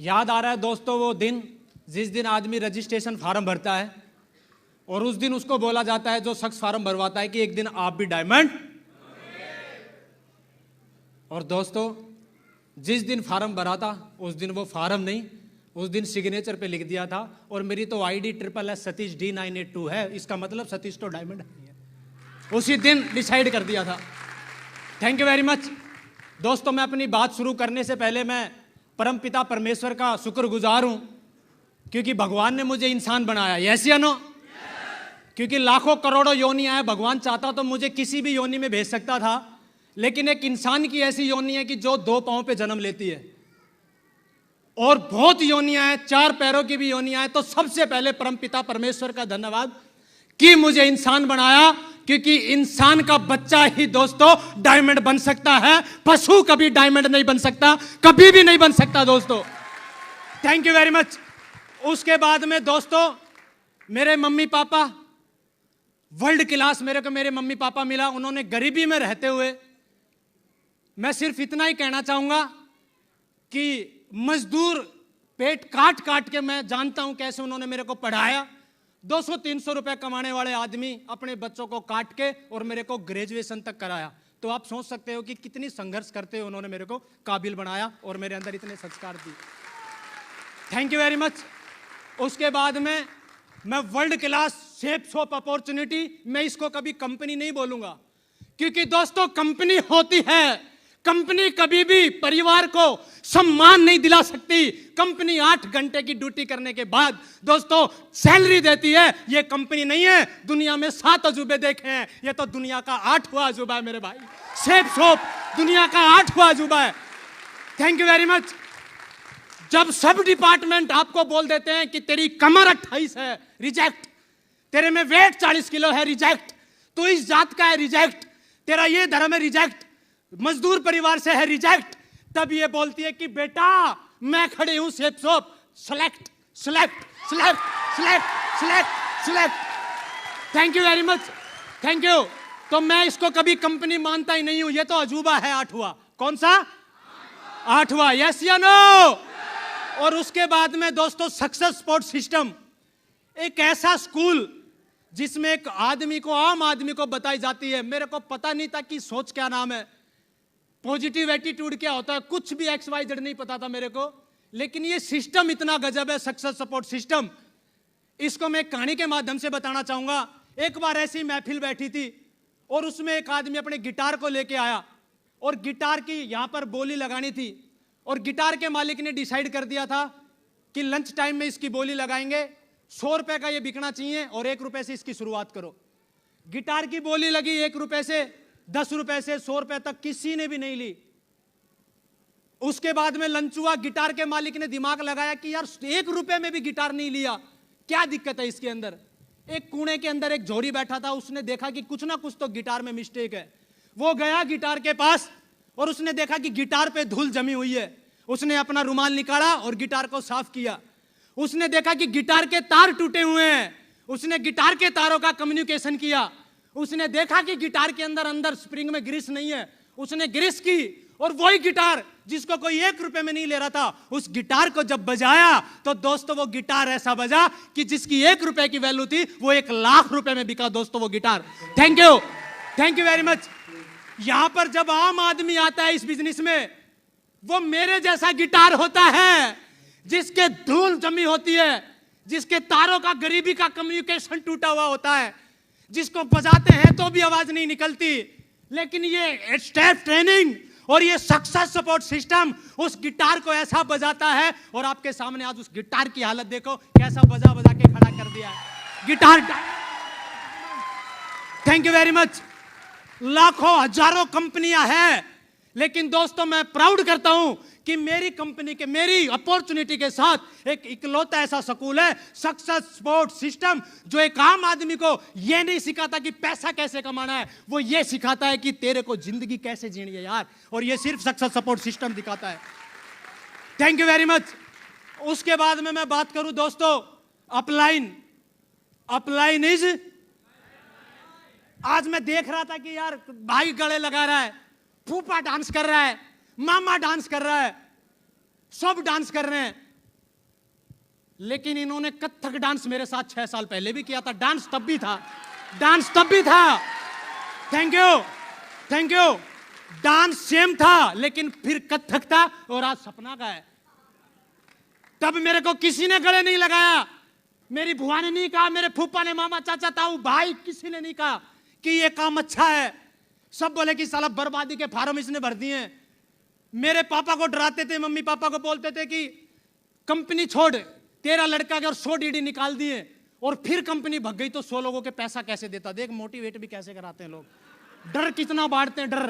याद आ रहा है दोस्तों वो दिन जिस दिन आदमी रजिस्ट्रेशन फार्म भरता है और उस दिन उसको बोला जाता है जो शख्स फार्म भरवाता है कि एक दिन आप भी डायमंड। और दोस्तों जिस दिन फार्म भरा था उस दिन वो फार्म नहीं, उस दिन सिग्नेचर पे लिख दिया था और मेरी तो आईडी SSS सतीश D982 है, इसका मतलब सतीश तो डायमंड है। उसी दिन डिसाइड कर दिया था। थैंक यू वेरी मच दोस्तों। मैं अपनी बात शुरू करने से पहले मैं परमपिता परमेश्वर का शुक्रगुजार हूं क्योंकि भगवान ने मुझे इंसान बनाया। यस या नो? क्योंकि लाखों करोड़ों योनियां हैं, भगवान चाहता तो मुझे किसी भी योनि में भेज सकता था, लेकिन एक इंसान की ऐसी योनि है कि जो 2 पांव पे जन्म लेती है और बहुत योनियां हैं, 4 पैरों की भी योनियां हैं। तो सबसे पहले परमपिता परमेश्वर का धन्यवाद कि मुझे इंसान बनाया, क्योंकि इंसान का बच्चा ही दोस्तों डायमंड बन सकता है। पशु कभी डायमंड नहीं बन सकता, कभी भी नहीं बन सकता दोस्तों। Thank you very much. उसके बाद में दोस्तों मेरे मम्मी पापा वर्ल्ड क्लास, मेरे को मेरे मम्मी पापा मिला। उन्होंने गरीबी में रहते हुए, मैं सिर्फ इतना ही कहना चाहूंगा कि मजदूर पेट काट काट के, मैं जानता हूं कैसे उन्होंने मेरे को पढ़ाया। 200-300 रुपए कमाने वाले आदमी अपने बच्चों को काट के और मेरे को ग्रेजुएशन तक कराया। तो आप सोच सकते हो कि कितनी संघर्ष करते हुए उन्होंने मेरे को काबिल बनाया और मेरे अंदर इतने संस्कार दिए। Thank you very much. उसके बाद में मैं world class shapes of opportunity, मैं इसको कभी कंपनी नहीं बोलूंगा क्योंकि दोस्तों कंपनी होती है, कंपनी कभी भी परिवार को सम्मान नहीं दिला सकती। कंपनी 8 घंटे की ड्यूटी करने के बाद दोस्तों सैलरी देती है, ये कंपनी नहीं है। दुनिया में 7 अजूबे देखे हैं, ये तो दुनिया का 8वां अजूबा है मेरे भाई। शेप शॉप दुनिया का 8वां अजूबा है। Thank you very much. जब सब डिपार्टमेंट आपको बोल देते हैं कि तेरी कमर 28 है, रिजेक्ट। तेरे में वेट 40 किलो है, रिजेक्ट। तू इस जात का है, रिजेक्ट। तेरा ये धर्म है, रिजेक्ट। मजदूर परिवार से है, रिजेक्ट। तब ये बोलती है कि बेटा मैं खड़ी हूं shape shop, select select select select select select. Thank you very much, thank you. तो मैं इसको कभी कंपनी मानता ही नहीं हूं, ये तो अजूबा है 8वां। कौन सा? 8वां। यस या नो? और उसके बाद में दोस्तों सक्सेस स्पोर्ट सिस्टम, एक ऐसा स्कूल जिसमें एक आदमी को, आम आदमी को बताई जाती है। मेरे को पता नहीं था कि सोच क्या नाम है, पॉजिटिव एटीट्यूड क्या होता है, कुछ भी XYZ नहीं पता था मेरे को। लेकिन ये सिस्टम इतना गजब है, सक्सेस सपोर्ट सिस्टम। इसको मैं कहानी के माध्यम से बताना चाहूंगा। एक बार ऐसी महफिल बैठी थी और उसमें एक आदमी अपने गिटार को लेके आया और गिटार की यहां पर बोली लगानी थी और गिटार के मालिक ने डिसाइड कर दिया था कि लंच टाइम में इसकी बोली लगाएंगे, 100 रुपए का ये बिकना चाहिए और 1 रुपए से इसकी शुरुआत करो। गिटार की बोली लगी 1 रुपए से, 10 रुपए से, 100 रुपए तक, किसी ने भी नहीं ली। उसके बाद में लंच हुआ, गिटार के मालिक ने दिमाग लगाया कि यार 1 रुपए में भी गिटार नहीं लिया, क्या दिक्कत है इसके अंदर। एक कोने के अंदर एक झोरी बैठा था, उसने देखा कि कुछ ना कुछ तो गिटार में मिस्टेक है। वो गया गिटार के पास और उसने देखा कि गिटार पे धूल जमी हुई है। उसने अपना रुमाल निकाला और गिटार को साफ किया। उसने देखा कि गिटार के तार टूटे हुए हैं, उसने गिटार के तारों का कम्युनिकेशन किया। उसने देखा कि गिटार के अंदर स्प्रिंग में ग्रीस नहीं है, उसने ग्रीस की और वही गिटार जिसको कोई 1 रुपए में नहीं ले रहा था, उस गिटार को जब बजाया तो दोस्तों वो गिटार ऐसा बजा कि जिसकी 1 रुपए की वैल्यू थी वो 1 लाख रुपए में बिका दोस्तों वो guitar. Thank you, thank you very much. यहां पर जब आम आदमी आता है इस बिजनेस में, वो मेरे जैसा गिटार होता है जिसके धूल जमी होती है, जिसके तारों का गरीबी का कम्युनिकेशन टूटा हुआ होता है, जिसको बजाते हैं तो भी आवाज नहीं निकलती। लेकिन ये स्टेप ट्रेनिंग और ये सक्सेस सपोर्ट सिस्टम उस गिटार को ऐसा बजाता है। और आपके सामने आज उस गिटार की हालत देखो, कैसा बजा बजा के खड़ा कर दिया है guitar. Thank you very much. लाखों हजारों कंपनियां हैं, लेकिन दोस्तों मैं प्राउड करता हूं कि मेरी कंपनी के, मेरी अपॉर्चुनिटी के साथ एक इकलौता ऐसा स्कूल है सक्सेस स्पोर्ट सिस्टम, जो एक आम आदमी को यह नहीं सिखाता कि पैसा कैसे कमाना है, वो ये सिखाता है कि तेरे को जिंदगी कैसे जीनी है यार। और ये सिर्फ सक्सेस सपोर्ट सिस्टम दिखाता है। Thank you very much. उसके बाद में मैं बात करूं दोस्तों अपलाइन, अपलाइन इज, आज मैं देख रहा था कि यार भाई गले लगा रहा है, फूफा डांस कर रहा है, मामा डांस कर रहा है, सब डांस कर रहे हैं। लेकिन इन्होंने कथक डांस मेरे साथ 6 साल पहले भी किया था। डांस तब भी था, डांस तब भी था। Thank you, thank you. Dance same था लेकिन फिर कथक था और आज सपना का है। तब मेरे को किसी ने गले नहीं लगाया, मेरी बुआ ने नहीं कहा, मेरे फूफा ने, मामा, चाचा, ताऊ, भाई, किसी ने नहीं कहा कि ये काम अच्छा है। सब बोले कि साला बर्बादी के फार्म इसने भर दिए हैं। मेरे पापा को डराते थे, मम्मी पापा को बोलते थे कि कंपनी छोड़, तेरा लड़का के और 100 डीडी निकाल दिए और फिर कंपनी भग गई तो 100 लोगों के पैसा कैसे देता। देख मोटिवेट भी कैसे कराते हैं लोग, डर कितना बांटते हैं, डर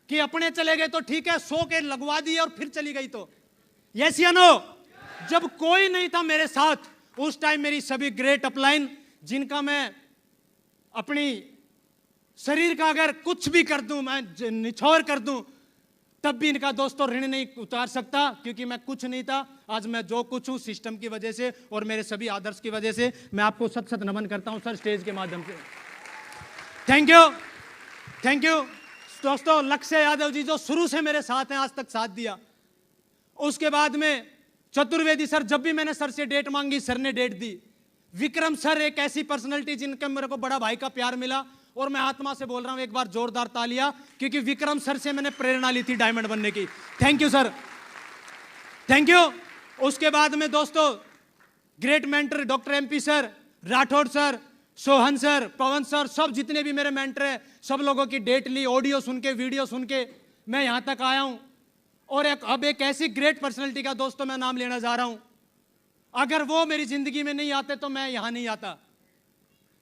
कि अपने चले गए तो ठीक है, 100 के लगवा दिए और फिर चली गई तो। यस या नो? जब कोई नहीं था मेरे साथ, उस टाइम मेरी सभी ग्रेट अपलाइन, जिनका मैं अपनी शरीर का अगर कुछ भी कर दूं, मैं निछोड़ कर दूं, तब भी इनका दोस्तों ऋण नहीं उतार सकता, क्योंकि मैं कुछ नहीं था। आज मैं जो कुछ हूं सिस्टम की वजह से और मेरे सभी आदर्श की वजह से। मैं आपको सत सत नमन करता हूं सर, स्टेज के माध्यम से। थैंक यू, थैंक यू दोस्तों। लक्ष्य यादव जी जो शुरू से मेरे साथ हैं, आज तक साथ दिया। उसके बाद में चतुर्वेदी सर, जब भी मैंने सर से डेट मांगी सर ने डेट दी। विक्रम सर एक ऐसी पर्सनैलिटी जिनके मेरे को बड़ा भाई का प्यार मिला, और मैं आत्मा से बोल रहा हूं एक बार जोरदार तालियां, क्योंकि विक्रम सर से मैंने प्रेरणा ली थी डायमंड बनने की। Thank you sir, thank you. उसके बाद में दोस्तों great mentor doctor MP sir, Rathore sir, Sohan sir, Pawan sir, सब जितने भी मेरे मेंटर हैं, सब लोगों की डेट ली, ऑडियो सुन के, वीडियो सुन के मैं यहां तक आया हूं। और अब एक ऐसी ग्रेट पर्सनैलिटी का दोस्तों मैं नाम लेना जा रहा हूं। अगर वो मेरी जिंदगी में नहीं आते तो मैं यहां नहीं आता,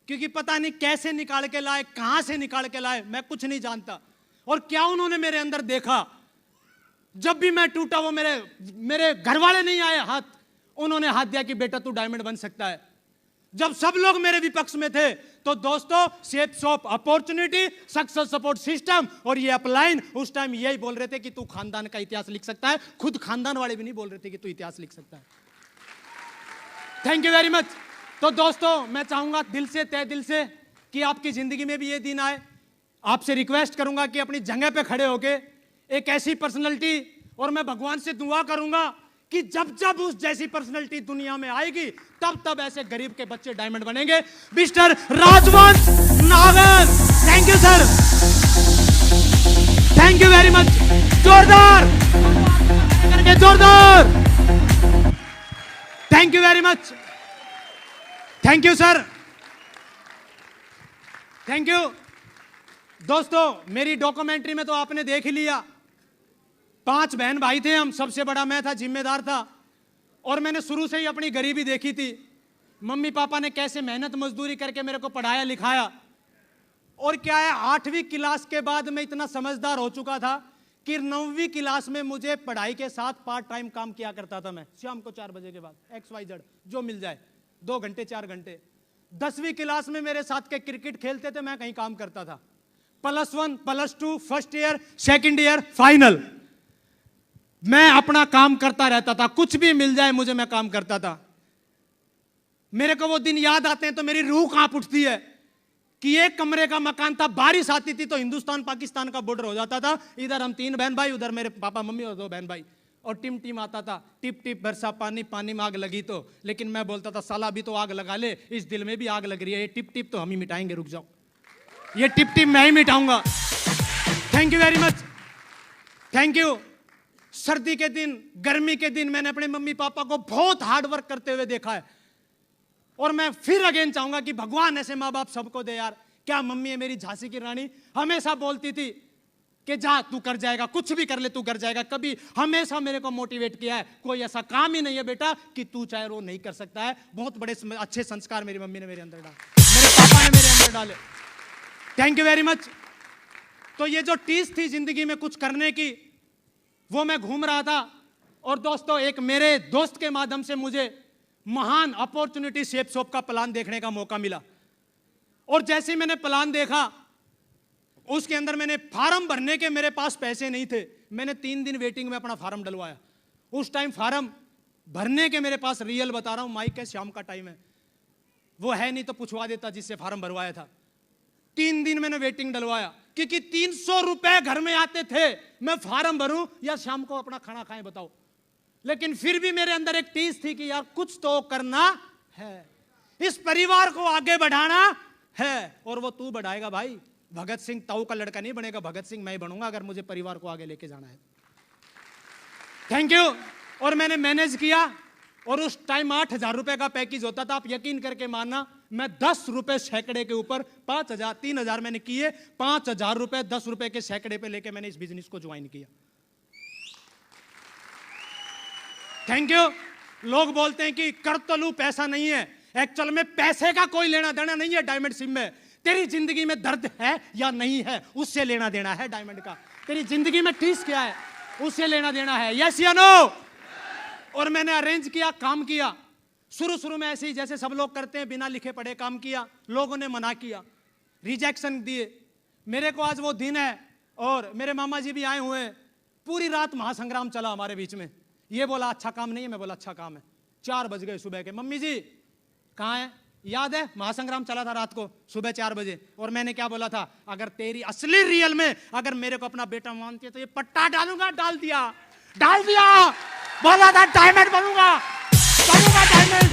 क्योंकि पता नहीं कैसे निकाल के लाए, कहां से निकाल के लाए, मैं कुछ नहीं जानता। और क्या उन्होंने मेरे अंदर देखा, जब भी मैं टूटा वो मेरे घर वाले नहीं आए हाथ, उन्होंने हाथ दिया कि बेटा तू डायमंड बन सकता है। जब सब लोग मेरे विपक्ष में थे तो दोस्तों shape shop opportunity, success support system और ये अपलाइन उस टाइम यही बोल रहे थे कि तू खानदान का इतिहास लिख सकता है। खुद खानदान वाले भी नहीं बोल रहे थे कि तू इतिहास लिख सकता है। Thank you very much. तो दोस्तों मैं चाहूंगा दिल से, तय दिल से कि आपकी जिंदगी में भी ये दिन आए। आपसे रिक्वेस्ट करूंगा कि अपनी जगह पे खड़े होके एक ऐसी पर्सनैलिटी, और मैं भगवान से दुआ करूंगा कि जब जब उस जैसी पर्सनैलिटी दुनिया में आएगी तब तब ऐसे गरीब के बच्चे डायमंड बनेंगे। मिस्टर राजवंश नागर, thank you sir, thank you very much. जोरदार करके, जोरदार, thank you very much, thank you sir, thank you. दोस्तों मेरी डॉक्यूमेंट्री में तो आपने देख ही लिया, 5 बहन भाई थे हम, सबसे बड़ा मैं था, जिम्मेदार था। और मैंने शुरू से ही अपनी गरीबी देखी थी। मम्मी पापा ने कैसे मेहनत मजदूरी करके मेरे को पढ़ाया लिखाया। और क्या है, 8वीं क्लास के बाद मैं इतना समझदार हो चुका था कि 9वीं क्लास में मुझे पढ़ाई के साथ पार्ट टाइम काम किया करता था। मैं शाम को 4 बजे के बाद XYZ जो मिल जाए, 2 घंटे 4 घंटे। 10वीं क्लास में मेरे साथ के क्रिकेट खेलते थे, मैं कहीं काम करता था। +1 +2 first year second year final मैं अपना काम करता रहता था। कुछ भी मिल जाए मुझे, मैं काम करता था। मेरे को वो दिन याद आते हैं तो मेरी रूह कांप उठती है कि एक कमरे का मकान था, बारिश आती थी तो हिंदुस्तान पाकिस्तान का बॉर्डर हो जाता था। इधर हम 3 बहन भाई, उधर मेरे पापा मम्मी और 2 बहन भाई। और टिम टिम आता था, टिप टिप बरसा पानी, पानी में आग लगी तो। लेकिन मैं बोलता था साला अभी तो आग लगा ले, इस दिल में भी आग लग रही है, ये टिप टिप तो हम ही मिटाएंगे, रुक जाओ, ये टिप टिप मैं ही मिटाऊंगा। Thank you very much, thank you. सर्दी के दिन, गर्मी के दिन मैंने अपने मम्मी पापा को बहुत हार्ड वर्क करते हुए देखा है। और मैं फिर अगेन चाहूंगा कि भगवान ऐसे माँ बाप सबको दे यार। क्या मम्मी है मेरी, झांसी की रानी, हमेशा बोलती थी कि जा तू कर जाएगा, कुछ भी कर ले तू कर जाएगा। कभी हमेशा मेरे को मोटिवेट किया है, कोई ऐसा काम ही नहीं है बेटा कि तू चाहे वो नहीं कर सकता है। बहुत बड़े अच्छे संस्कार मेरी मम्मी ने मेरे अंदर डाले, मेरे पापा ने मेरे अंदर डाले। Thank you very much. तो ये जो टीस थी जिंदगी में कुछ करने की, वो मैं घूम रहा था। और दोस्तों एक मेरे दोस्त के माध्यम से मुझे महान अपॉर्चुनिटी शेप शॉप का प्लान देखने का मौका मिला। और जैसे मैंने प्लान देखा, उसके अंदर मैंने फार्म भरने के मेरे पास पैसे नहीं थे। मैंने 3 दिन वेटिंग में अपना फार्म डलवाया। उस टाइम फार्म भरने के मेरे पास, रियल बता रहा हूं, माइक है, शाम का टाइम है, वो है नहीं तो पूछवा देता जिससे फार्म भरवाया था। 3 दिन मैंने वेटिंग डलवाया, क्योंकि 300 रुपए घर में आते थे। मैं फार्म भरूं या शाम को अपना खाना खाएं, बताओ। लेकिन फिर भी मेरे अंदर एक टीस थी कि यार कुछ तो करना है, इस परिवार को आगे बढ़ाना है। और वो तू बढ़ाएगा भाई, भगत सिंह ताऊ का लड़का नहीं बनेगा, भगत सिंह मैं ही बनूंगा अगर मुझे परिवार को आगे लेके जाना है। Thank you. और मैंने मैनेज किया, और उस टाइम 8,000 रुपए का पैकेज होता था। आप यकीन करके मानना, मैं 10 रुपए सैकड़े के ऊपर 5,000 3,000 मैंने किए, 5,000 रुपए 10 रुपए के सैकड़े पे लेके मैंने इस बिजनेस को ज्वाइन किया। Thank you. लोग बोलते हैं कि कर तो लूं, पैसा नहीं है। एक्चुअल में पैसे का कोई लेना देना नहीं है डायमंड सिम में। तेरी जिंदगी में दर्द है या नहीं है, उससे लेना देना है डायमंड का। तेरी जिंदगी में ठीस क्या है, उससे लेना देना है। यस या नो? और मैंने अरेंज किया, काम किया। शुरू में ऐसे ही जैसे सब लोग करते हैं, बिना लिखे पढ़े काम किया। लोगों ने मना किया, रिजेक्शन दिए। मेरे को आज वो दिन है, और मेरे मामा जी भी आए हुए हैं। पूरी रात महासंग्राम चला हमारे बीच में। ये बोला अच्छा काम नहीं है, मैं बोला अच्छा काम है। 4 बज गए सुबह के। मम्मी जी कहाँ है? याद है महासंग्राम चला था रात को सुबह 4 बजे। और मैंने क्या बोला था? अगर तेरी असली रियल में अगर मेरे को अपना बेटा मानती है तो ये पट्टा डालूंगा। डाल दिया, डाल दिया। बोला था डायमंड बनूंगा, बनूंगा diamond.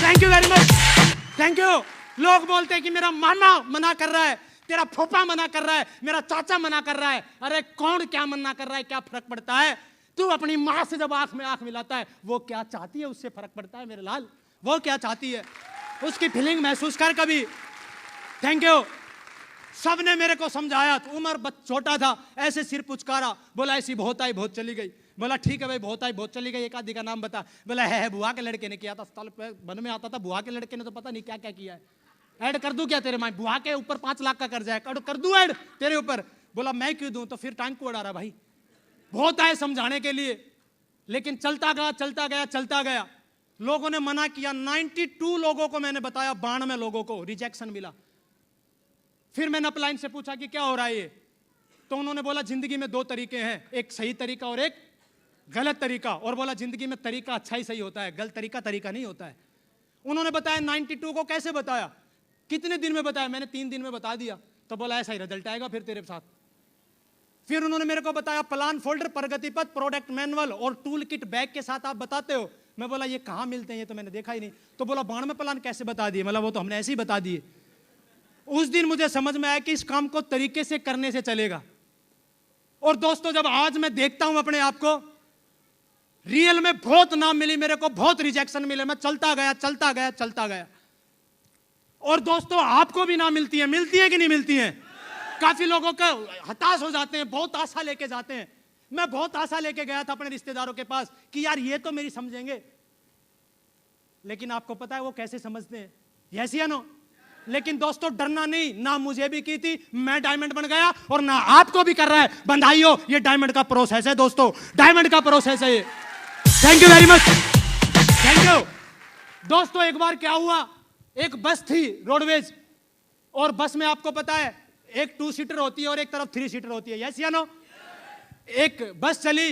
Thank you very much, thank you. लोग बोलते हैं कि मेरा मामा मना कर रहा है, तेरा फूफा मना कर रहा है, मेरा चाचा मना कर रहा है। अरे कौन क्या मना कर रहा है, क्या फर्क पड़ता है? तू अपनी माँ से जब आंख में आंख मिलाता है, वो क्या चाहती है उससे फर्क पड़ता है मेरे लाल। वो क्या चाहती है उसकी फीलिंग महसूस कर कभी। Thank you. सबने मेरे को समझाया। तो उम्र छोटा था, ऐसे सिर पुचकारा, बोला ऐसी बहुत आई बहुत चली गई। बोला ठीक है भाई, बहुत आई बहुत चली गई, एक आदि का नाम बता। बोला है बुआ के लड़के ने किया था, वन में आता था। बुआ के लड़के ने तो पता नहीं क्या क्या किया है। ऐड कर दूं क्या तेरे माँ? बुआ के ऊपर 5 लाख का कर्जा है, कर दूं ऐड तेरे ऊपर? बोला मैं क्यों दूं? तो फिर टांग को उड़ा रहा भाई। बहुत आए समझाने के लिए, लेकिन चलता गया चलता गया चलता गया। लोगों ने मना किया। 92 लोगों को मैंने बताया, 92 लोगों को रिजेक्शन मिला। फिर मैंने अपलाइन से पूछा कि क्या हो रहा है ये? तो उन्होंने बोला जिंदगी में 2 तरीके हैं, एक सही तरीका और एक गलत तरीका। और बोला जिंदगी में तरीका अच्छा ही सही होता है, गलत तरीका तरीका नहीं होता है। उन्होंने बताया 92 को। कैसे बताया, कितने दिन में बताया? मैंने 3 दिन में बता दिया। तो बोला ऐसा ही रिजल्ट आएगा फिर तेरे साथ। फिर उन्होंने मेरे को बताया प्लान फोल्डर, प्रगति पथ, प्रोडक्ट मैनुअल और टूल किट बैग के साथ आप बताते हो। मैं बोला ये कहाँ मिलते हैं, ये तो मैंने देखा ही नहीं। तो बोला 92 प्लान कैसे बता दिए? मतलब वो तो हमने ऐसे ही बता दिए। उस दिन मुझे समझ में आया कि इस काम को तरीके से करने से चलेगा। और दोस्तों जब आज मैं देखता हूं अपने आप को, रियल में बहुत नाम मिली मेरे को, बहुत रिजेक्शन मिले, मैं चलता गया चलता गया चलता गया। और दोस्तों आपको भी ना मिलती है कि नहीं मिलती है? काफी लोगों का हताश हो जाते हैं, बहुत आशा लेके जाते हैं। मैं बहुत आशा लेके गया था अपने रिश्तेदारों के पास कि यार ये तो मेरी समझेंगे। लेकिन आपको पता है वो कैसे समझते हैं? यस या नो? लेकिन दोस्तों डरना नहीं, ना मुझे भी की थी, मैं डायमंड बन गया, और ना आपको भी कर रहा है। बंधाई हो, ये डायमंड का प्रोसेस है दोस्तों, डायमंड का प्रोसेस है ये। Thank you very much, thank you. दोस्तों एक बार क्या हुआ, एक बस थी रोडवेज, और बस में आपको पता है एक 2 सीटर होती है और एक तरफ 3 सीटर होती है। यस या नो? एक बस चली,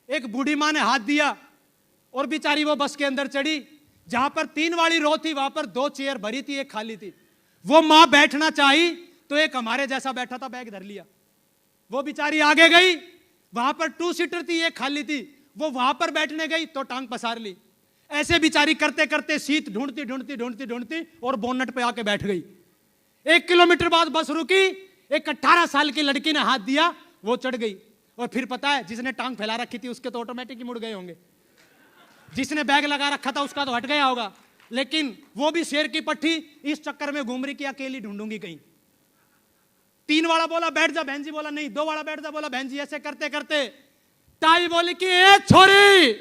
एक बूढ़ी माँ ने हाथ दिया और बेचारी वो बस के अंदर चढ़ी। जहां पर 3 वाली रो थी वहां पर 2 चेयर भरी थी, एक खाली थी। वो माँ बैठना चाही तो एक हमारे जैसा बैठा था, बैग धर लिया। वो बेचारी आगे गई, वहां पर 2 सीटर थी, एक खाली थी। वो वहां पर बैठने गई तो टांग पसार ली। ऐसे बेचारी करते करते सीट ढूंढती ढूंढती ढूंढती ढूंढती और बोनट पे आके बैठ गई। 1 किलोमीटर बाद बस रुकी, एक 18 साल की लड़की ने हाथ दिया, वो चढ़ गई। और फिर पता है जिसने टांग फैला रखी थी उसके तो ऑटोमेटिक ही मुड़ गए होंगे, जिसने बैग लगा रखा था उसका तो हट गया होगा। लेकिन वो भी शेर की पट्टी इस चक्कर में घूम रही कि अकेली ढूंढूंगी कहीं। 3 वाला बोला बैठ जा, बहन जी बोला नहीं। 2 वाला बैठ जा, बोला बहन जी। ऐसे करते करते ताई बोली कि ए छोरी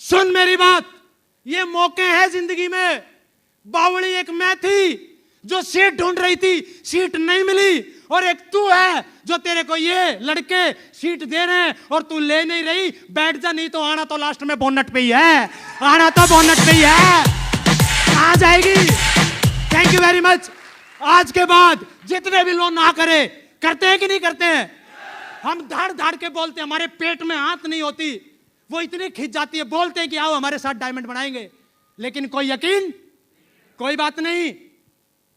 सुन मेरी बात, ये मौके हैं जिंदगी में। बावड़ी एक मैं थी जो सीट ढूंढ रही थी, सीट नहीं मिली, और एक तू है जो तेरे को ये लड़के सीट दे रहे हैं और तू ले नहीं रही। बैठ जा, नहीं तो आना तो लास्ट में बोनट पे ही है, आना तो बोनट पे ही है। कहां जाएगी? Thank you very much. आज के बाद जितने भी लोग ना करे, करते हैं कि नहीं करते हैं? हम धाड़ धाड़ के बोलते हैं, हमारे पेट में आंत नहीं होती, वो इतनी खिंच जाती है। बोलते हैं कि आओ हमारे साथ डायमंड बनाएंगे, लेकिन कोई यकीन, कोई बात नहीं।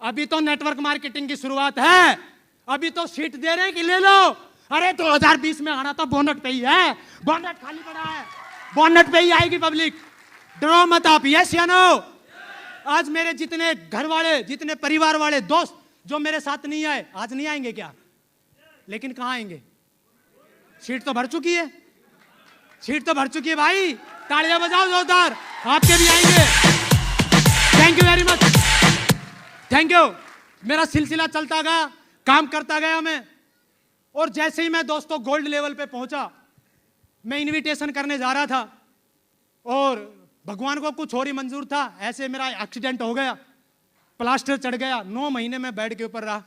अभी तो नेटवर्क मार्केटिंग की शुरुआत है, अभी तो सीट दे रहे हैं कि ले लो। अरे 2020 में आना तो बोनट पे ही है, बोनट खाली पड़ा है। बोनट पे ही आएगी पब्लिक, डरो मत आप, यस या नो। आज मेरे जितने घर वाले, जितने परिवार वाले दोस्त जो मेरे साथ नहीं आए, आज नहीं आएंगे क्या? लेकिन कहां आएंगे? सीट तो भर चुकी है, सीट तो भर चुकी है भाई, तालियां बजाओ जोरदार, आपके भी आएंगे। Thank you very much, thank you. मेरा सिलसिला चलता गया, काम करता गया मैं, और जैसे ही मैं दोस्तों गोल्ड लेवल पे पहुंचा, मैं इनविटेशन करने जा रहा था और भगवान को कुछ और ही मंजूर था, ऐसे मेरा एक्सीडेंट हो गया, प्लास्टर चढ़ गया, 9 महीने में बेड के ऊपर रहा,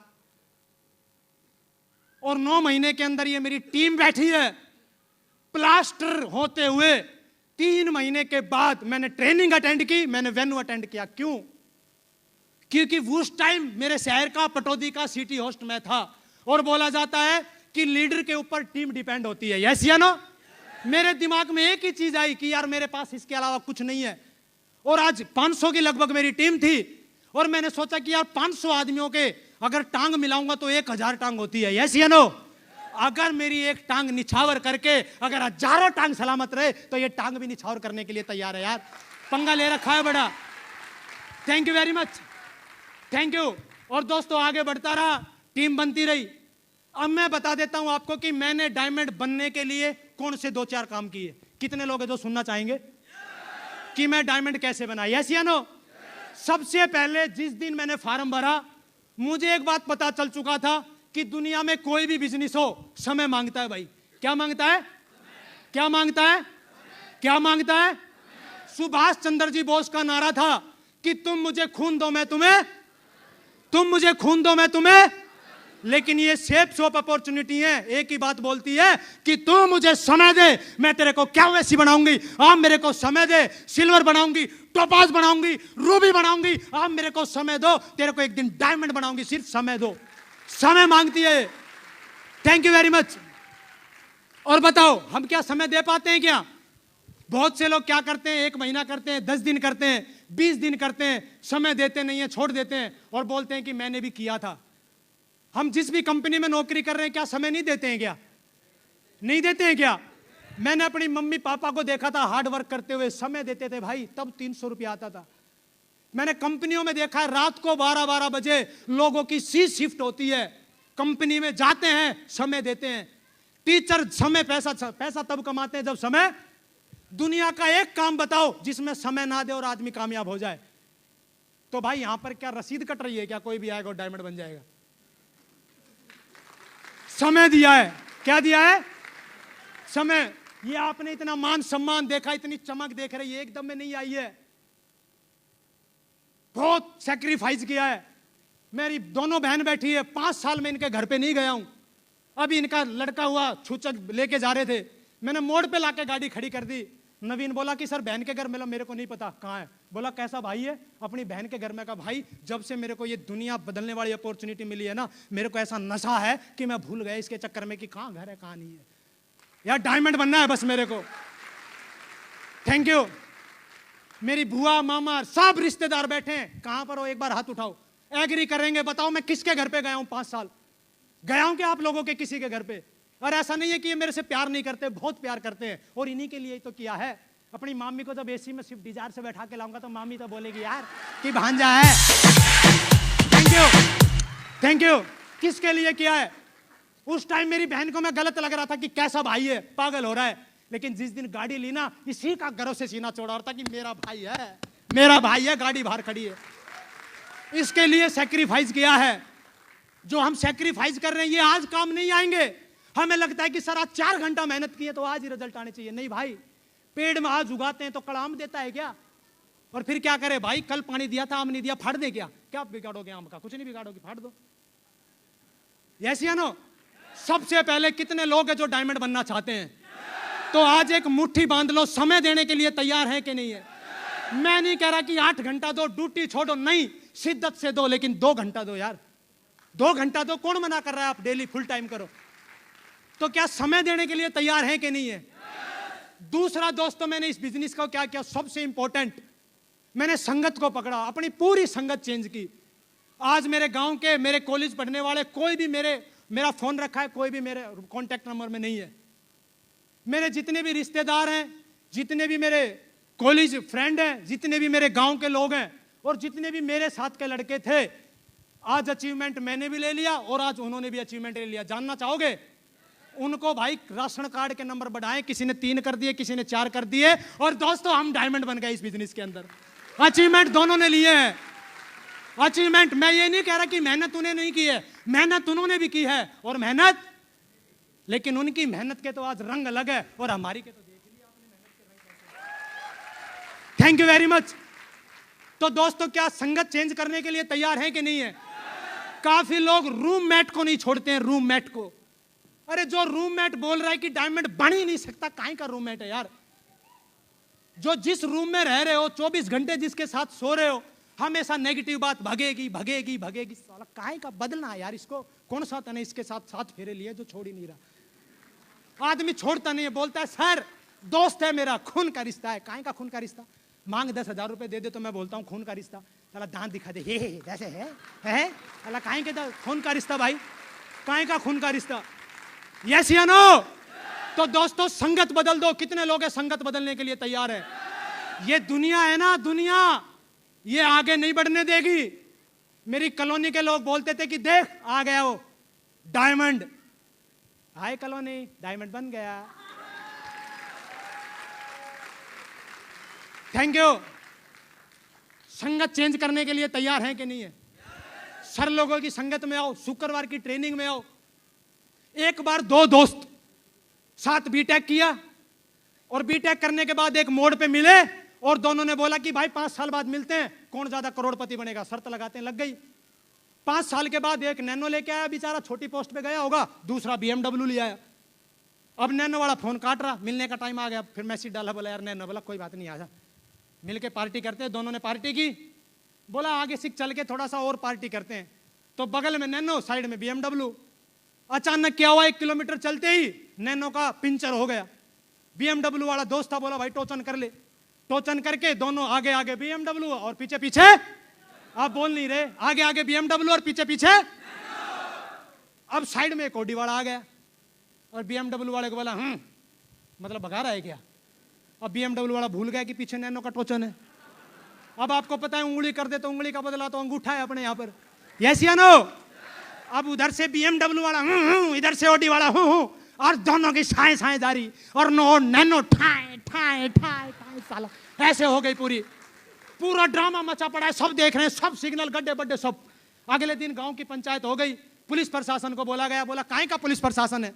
और 9 महीने के अंदर ये मेरी टीम बैठी है। प्लास्टर होते हुए 3 महीने के बाद मैंने ट्रेनिंग अटेंड की, मैंने वेन्यू अटेंड किया। क्यों? क्योंकि उस टाइम मेरे शहर का पटौदी का सिटी होस्ट मैं था, और बोला जाता है कि लीडर के ऊपर टीम डिपेंड होती है, यस या नो। मेरे दिमाग में एक ही चीज आई कि यार मेरे पास इसके अलावा कुछ नहीं है, और आज 500 की लगभग मेरी टीम थी, और मैंने सोचा कि यार 500 आदमियों के अगर टांग मिलाऊंगा तो 1000 टांग होती है, यस या नो। अगर मेरी एक टांग निछावर करके अगर हजारों टांग सलामत रहे तो ये टांग भी निछावर करने के लिए तैयार है यार, पंगा ले रखा है बड़ा। Thank you very much, thank you. और दोस्तों आगे बढ़ता रहा, टीम बनती रही। अब मैं बता देता हूं आपको कि मैंने डायमंड बनने के लिए कौन से 2-4 काम किए। कितने लोग हैं जो सुनना चाहेंगे कि मैं डायमंड कैसे बना, यस या नो? सबसे पहले जिस दिन मैंने फॉर्म भरा, मुझे एक बात पता चल चुका था कि दुनिया में कोई भी बिजनेस हो, समय मांगता है भाई। क्या मांगता है? क्या मांगता है? क्या मांगता है? सुभाष चंद्र जी बोस का नारा था कि तुम मुझे खून दो मैं तुम्हें, तुम मुझे खून दो मैं तुम्हें। लेकिन ये शेप्स ऑफ अपॉर्चुनिटी है, एक ही बात बोलती है कि तू मुझे समय दे, मैं तेरे को क्या वैसी बनाऊंगी। आप मेरे को समय दे, सिल्वर बनाऊंगी, टोपाज बनाऊंगी, रूबी बनाऊंगी। आप मेरे को समय दो, तेरे को एक दिन डायमंड बनाऊंगी, सिर्फ समय दो। समय मांगती है। Thank you very much. और बताओ हम क्या समय दे पाते हैं क्या? बहुत से लोग क्या करते हैं, 1 महीना करते हैं, 10 दिन करते हैं, 20 दिन करते हैं, समय देते नहीं है, छोड़ देते हैं और बोलते हैं कि मैंने भी किया था। हम जिस भी कंपनी में नौकरी कर रहे हैं, क्या समय नहीं देते हैं क्या? नहीं देते हैं क्या? मैंने अपनी मम्मी पापा को देखा था हार्ड वर्क करते हुए, समय देते थे भाई, तब 300 रुपया आता था। मैंने कंपनियों में देखा है रात को 12-12 बजे लोगों की सी शिफ्ट होती है, कंपनी में जाते हैं, समय देते हैं। टीचर समय पैसा तब कमाते हैं जब समय। दुनिया का एक काम बताओ जिसमें समय ना दे और आदमी कामयाब हो जाए। तो भाई यहां पर क्या रसीद कट रही है क्या? कोई भी आएगा और डायमंड बन जाएगा? समय दिया है। क्या दिया है? समय। ये आपने इतना मान सम्मान देखा, इतनी चमक देख रही है, एकदम में नहीं आई है। बहुत सैक्रिफाइस किया है। मेरी दोनों बहन बैठी है, 5 साल में इनके घर पे नहीं गया हूं। अभी इनका लड़का हुआ, छूचक लेके जा रहे थे, मैंने मोड़ पे लाके गाड़ी खड़ी कर दी। नवीन बोला कि सर बहन के घर मिला, मेरे को नहीं पता कहाँ है। बोला कैसा भाई है? अपनी बहन के घर में। कहा भाई जब से मेरे को ये दुनिया बदलने वाली अपॉर्चुनिटी मिली है ना, मेरे को ऐसा नशा है कि मैं भूल गया इसके चक्कर में कि कहाँ घर है कहाँ नहीं है। यार डायमंड बनना है बस मेरे को। Thank you. मेरी बुआ मामा सब रिश्तेदार बैठे हैं, कहां पर हो एक बार हाथ उठाओ। एग्री करेंगे, बताओ मैं किसके घर पे गया हूं 5 साल? गया हूं क्या आप लोगों के किसी के घर पे? और ऐसा नहीं है कि ये मेरे से प्यार नहीं करते, बहुत प्यार करते हैं, और इन्हीं के लिए तो किया है। अपनी मामी को जब एसी में स्विफ्ट डिजायर से बैठा के लाऊंगा तो मामी तो बोलेगी यार कि भांजा है। Thank you, thank you. किसके लिए किया है? उस टाइम मेरी बहन को मैं गलत लग रहा था कि कैसा भाई है, पागल हो रहा है। लेकिन जिस दिन गाड़ी ली ना, इसी का गर्व से सीना चौड़ा होता कि मेरा भाई है, मेरा भाई है, गाड़ी बाहर खड़ी है। इसके लिए सैक्रिफाइस किया है। जो हम सैक्रिफाइस कर रहे हैं ये आज काम नहीं आएंगे। हमें लगता है कि सर आज 4 घंटा मेहनत की है तो आज ही रिजल्ट आने चाहिए। नहीं भाई, पेड़ में आज उगाते हैं तो कल आम देता है क्या? और फिर क्या करे भाई, कल पानी दिया था आम नहीं दिया, फाड़ दे क्या? क्या बिगाड़ोगे आम का? कुछ नहीं बिगाड़ोगे, फाड़ दो। यस या नो? सबसे पहले कितने लोग हैं जो डायमंड बनना चाहते हैं? तो आज एक मुट्ठी बांध लो, समय देने के लिए तैयार है कि नहीं है? मैं नहीं कह रहा कि 8 घंटा दो, ड्यूटी छोड़ो, नहीं, शिद्दत से दो, लेकिन 2 घंटा दो यार, 2 घंटा दो। कौन मना कर रहा है? आप डेली फुल टाइम करो। तो क्या समय देने के लिए तैयार है कि नहीं है? दूसरा दोस्तों, मैंने इस बिजनेस को क्या किया, सबसे इंपॉर्टेंट, मैंने संगत को पकड़ा, अपनी पूरी संगत चेंज की। आज मेरे गांव के, मेरे कॉलेज पढ़ने वाले कोई भी मेरा फोन रखा है, कोई भी मेरे कांटेक्ट नंबर में नहीं है। मेरे जितने भी रिश्तेदार हैं, जितने भी मेरे कॉलेज फ्रेंड हैं, जितने भी मेरे गांव के लोग हैं और जितने भी मेरे साथ के लड़के थे, आज अचीवमेंट मैंने भी ले लिया और आज उन्होंने भी अचीवमेंट ले लिया। जानना चाहोगे? उनको भाई राशन कार्ड के नंबर बढ़ाए, किसी ने 3 कर दिए, किसी ने 4 कर दिए, और दोस्तों हम डायमंड बन गए इस बिजनेस के अंदर। अचीवमेंट दोनों ने लिए हैं। अचीवमेंट, मैं ये नहीं कह रहा कि मेहनत उन्हें नहीं की है, मेहनत उन्होंने भी की है और मेहनत, लेकिन उनकी मेहनत के तो आज रंग अलग है और हमारी के तो देख लिया आपने मेहनत के रंग। Thank you very much. तो दोस्तों, क्या संगत चेंज करने के लिए तैयार हैं कि नहीं है? काफी लोग रूममेट को नहीं छोड़ते हैं, रूममेट को। अरे जो रूममेट बोल रहा है कि डायमंड बन ही नहीं सकता, काहे का रूममेट है यार? जो जिस रूम में रह रहे हो, 24 घंटे जिसके साथ सो रहे हो, हमेशा नेगेटिव बात भगेगी भगेगी भगेगी, साला काहे का बदलना है यार? इसको कौन सा तने इसके साथ 7 फेरे लिए जो छोड़ ही नहीं रहा। आदमी छोड़ता नहीं है, बोलता है सर दोस्त है मेरा, खून का रिश्ता है। काहे का खून का रिश्ता? मांग 10,000 रुपए दे दे तो मैं बोलता हूँ खून का रिश्ता। साला दांत दिखा दे, हे जैसे है साला काहे के खून का रिश्ता भाई? काहे का खून का रिश्ता? यस या नो? तो दोस्तों, संगत बदल दो। कितने लोग हैं संगत बदलने के लिए तैयार है? ये दुनिया है ना, दुनिया ये आगे नहीं बढ़ने देगी। मेरी कॉलोनी के लोग बोलते थे कि देख आ गया वो डायमंड। हाय कॉलोनी, डायमंड बन गया। Thank you. संगत चेंज करने के लिए तैयार हैं कि नहीं है? सर लोगों की संगत में आओ, शुक्रवार की ट्रेनिंग में आओ। एक बार 2 दोस्त साथ बीटेक किया और बीटेक करने के बाद एक मोड़ पे मिले और दोनों ने बोला कि भाई 5 साल बाद मिलते हैं, कौन ज्यादा करोड़पति बनेगा। शर्त लगाते हैं, लग गई। 5 साल के बाद एक नैनो लेके आया, बेचारा छोटी पोस्ट पे गया होगा, दूसरा BMW ले आया। अब नैनो वाला फोन काट रहा, मिलने का टाइम आ गया, फिर मैसेज डाला, बोला यार नैनो, बोला कोई बात नहीं, आ जा मिल के पार्टी करते हैं। दोनों ने पार्टी की, बोला आगे सीख चल के थोड़ा सा और पार्टी करते हैं। तो बगल में नैनो, साइड में BMW। अचानक क्या हुआ, 1 किलोमीटर चलते ही नैनो का पंचर हो गया। BMW वाला दोस्त था, बोला भाई टोचन कर ले। टोचन करके दोनों आगे आगे BMW और पीछे पीछे, आप बोल नहीं रहे, आगे आगे BMW और पीछे पीछे। अब साइड में एक ऑडी वाला आ गया और BMW वाले को बोला मतलब भगा रहा है क्या? अब BMW वाला भूल गया कि पीछे नैनो का टोचन है। अब आपको पता है उंगली कर दे तो उंगली का बदला तो अंगूठा है अपने यहाँ पर। यस या नो? अब उधर से BMW वाला इधर से ऑडी वाला और दोनों की साए साए जारी और नैनो ठाए ठाए ठाए ठाए, साला ऐसे हो गई पूरा ड्रामा मचा पड़ा है। सब देख रहे हैं, सब सिग्नल गड्ढे बड्ढे सब। अगले दिन गांव की पंचायत हो गई, पुलिस प्रशासन को बोला गया। बोला काहे का पुलिस प्रशासन है,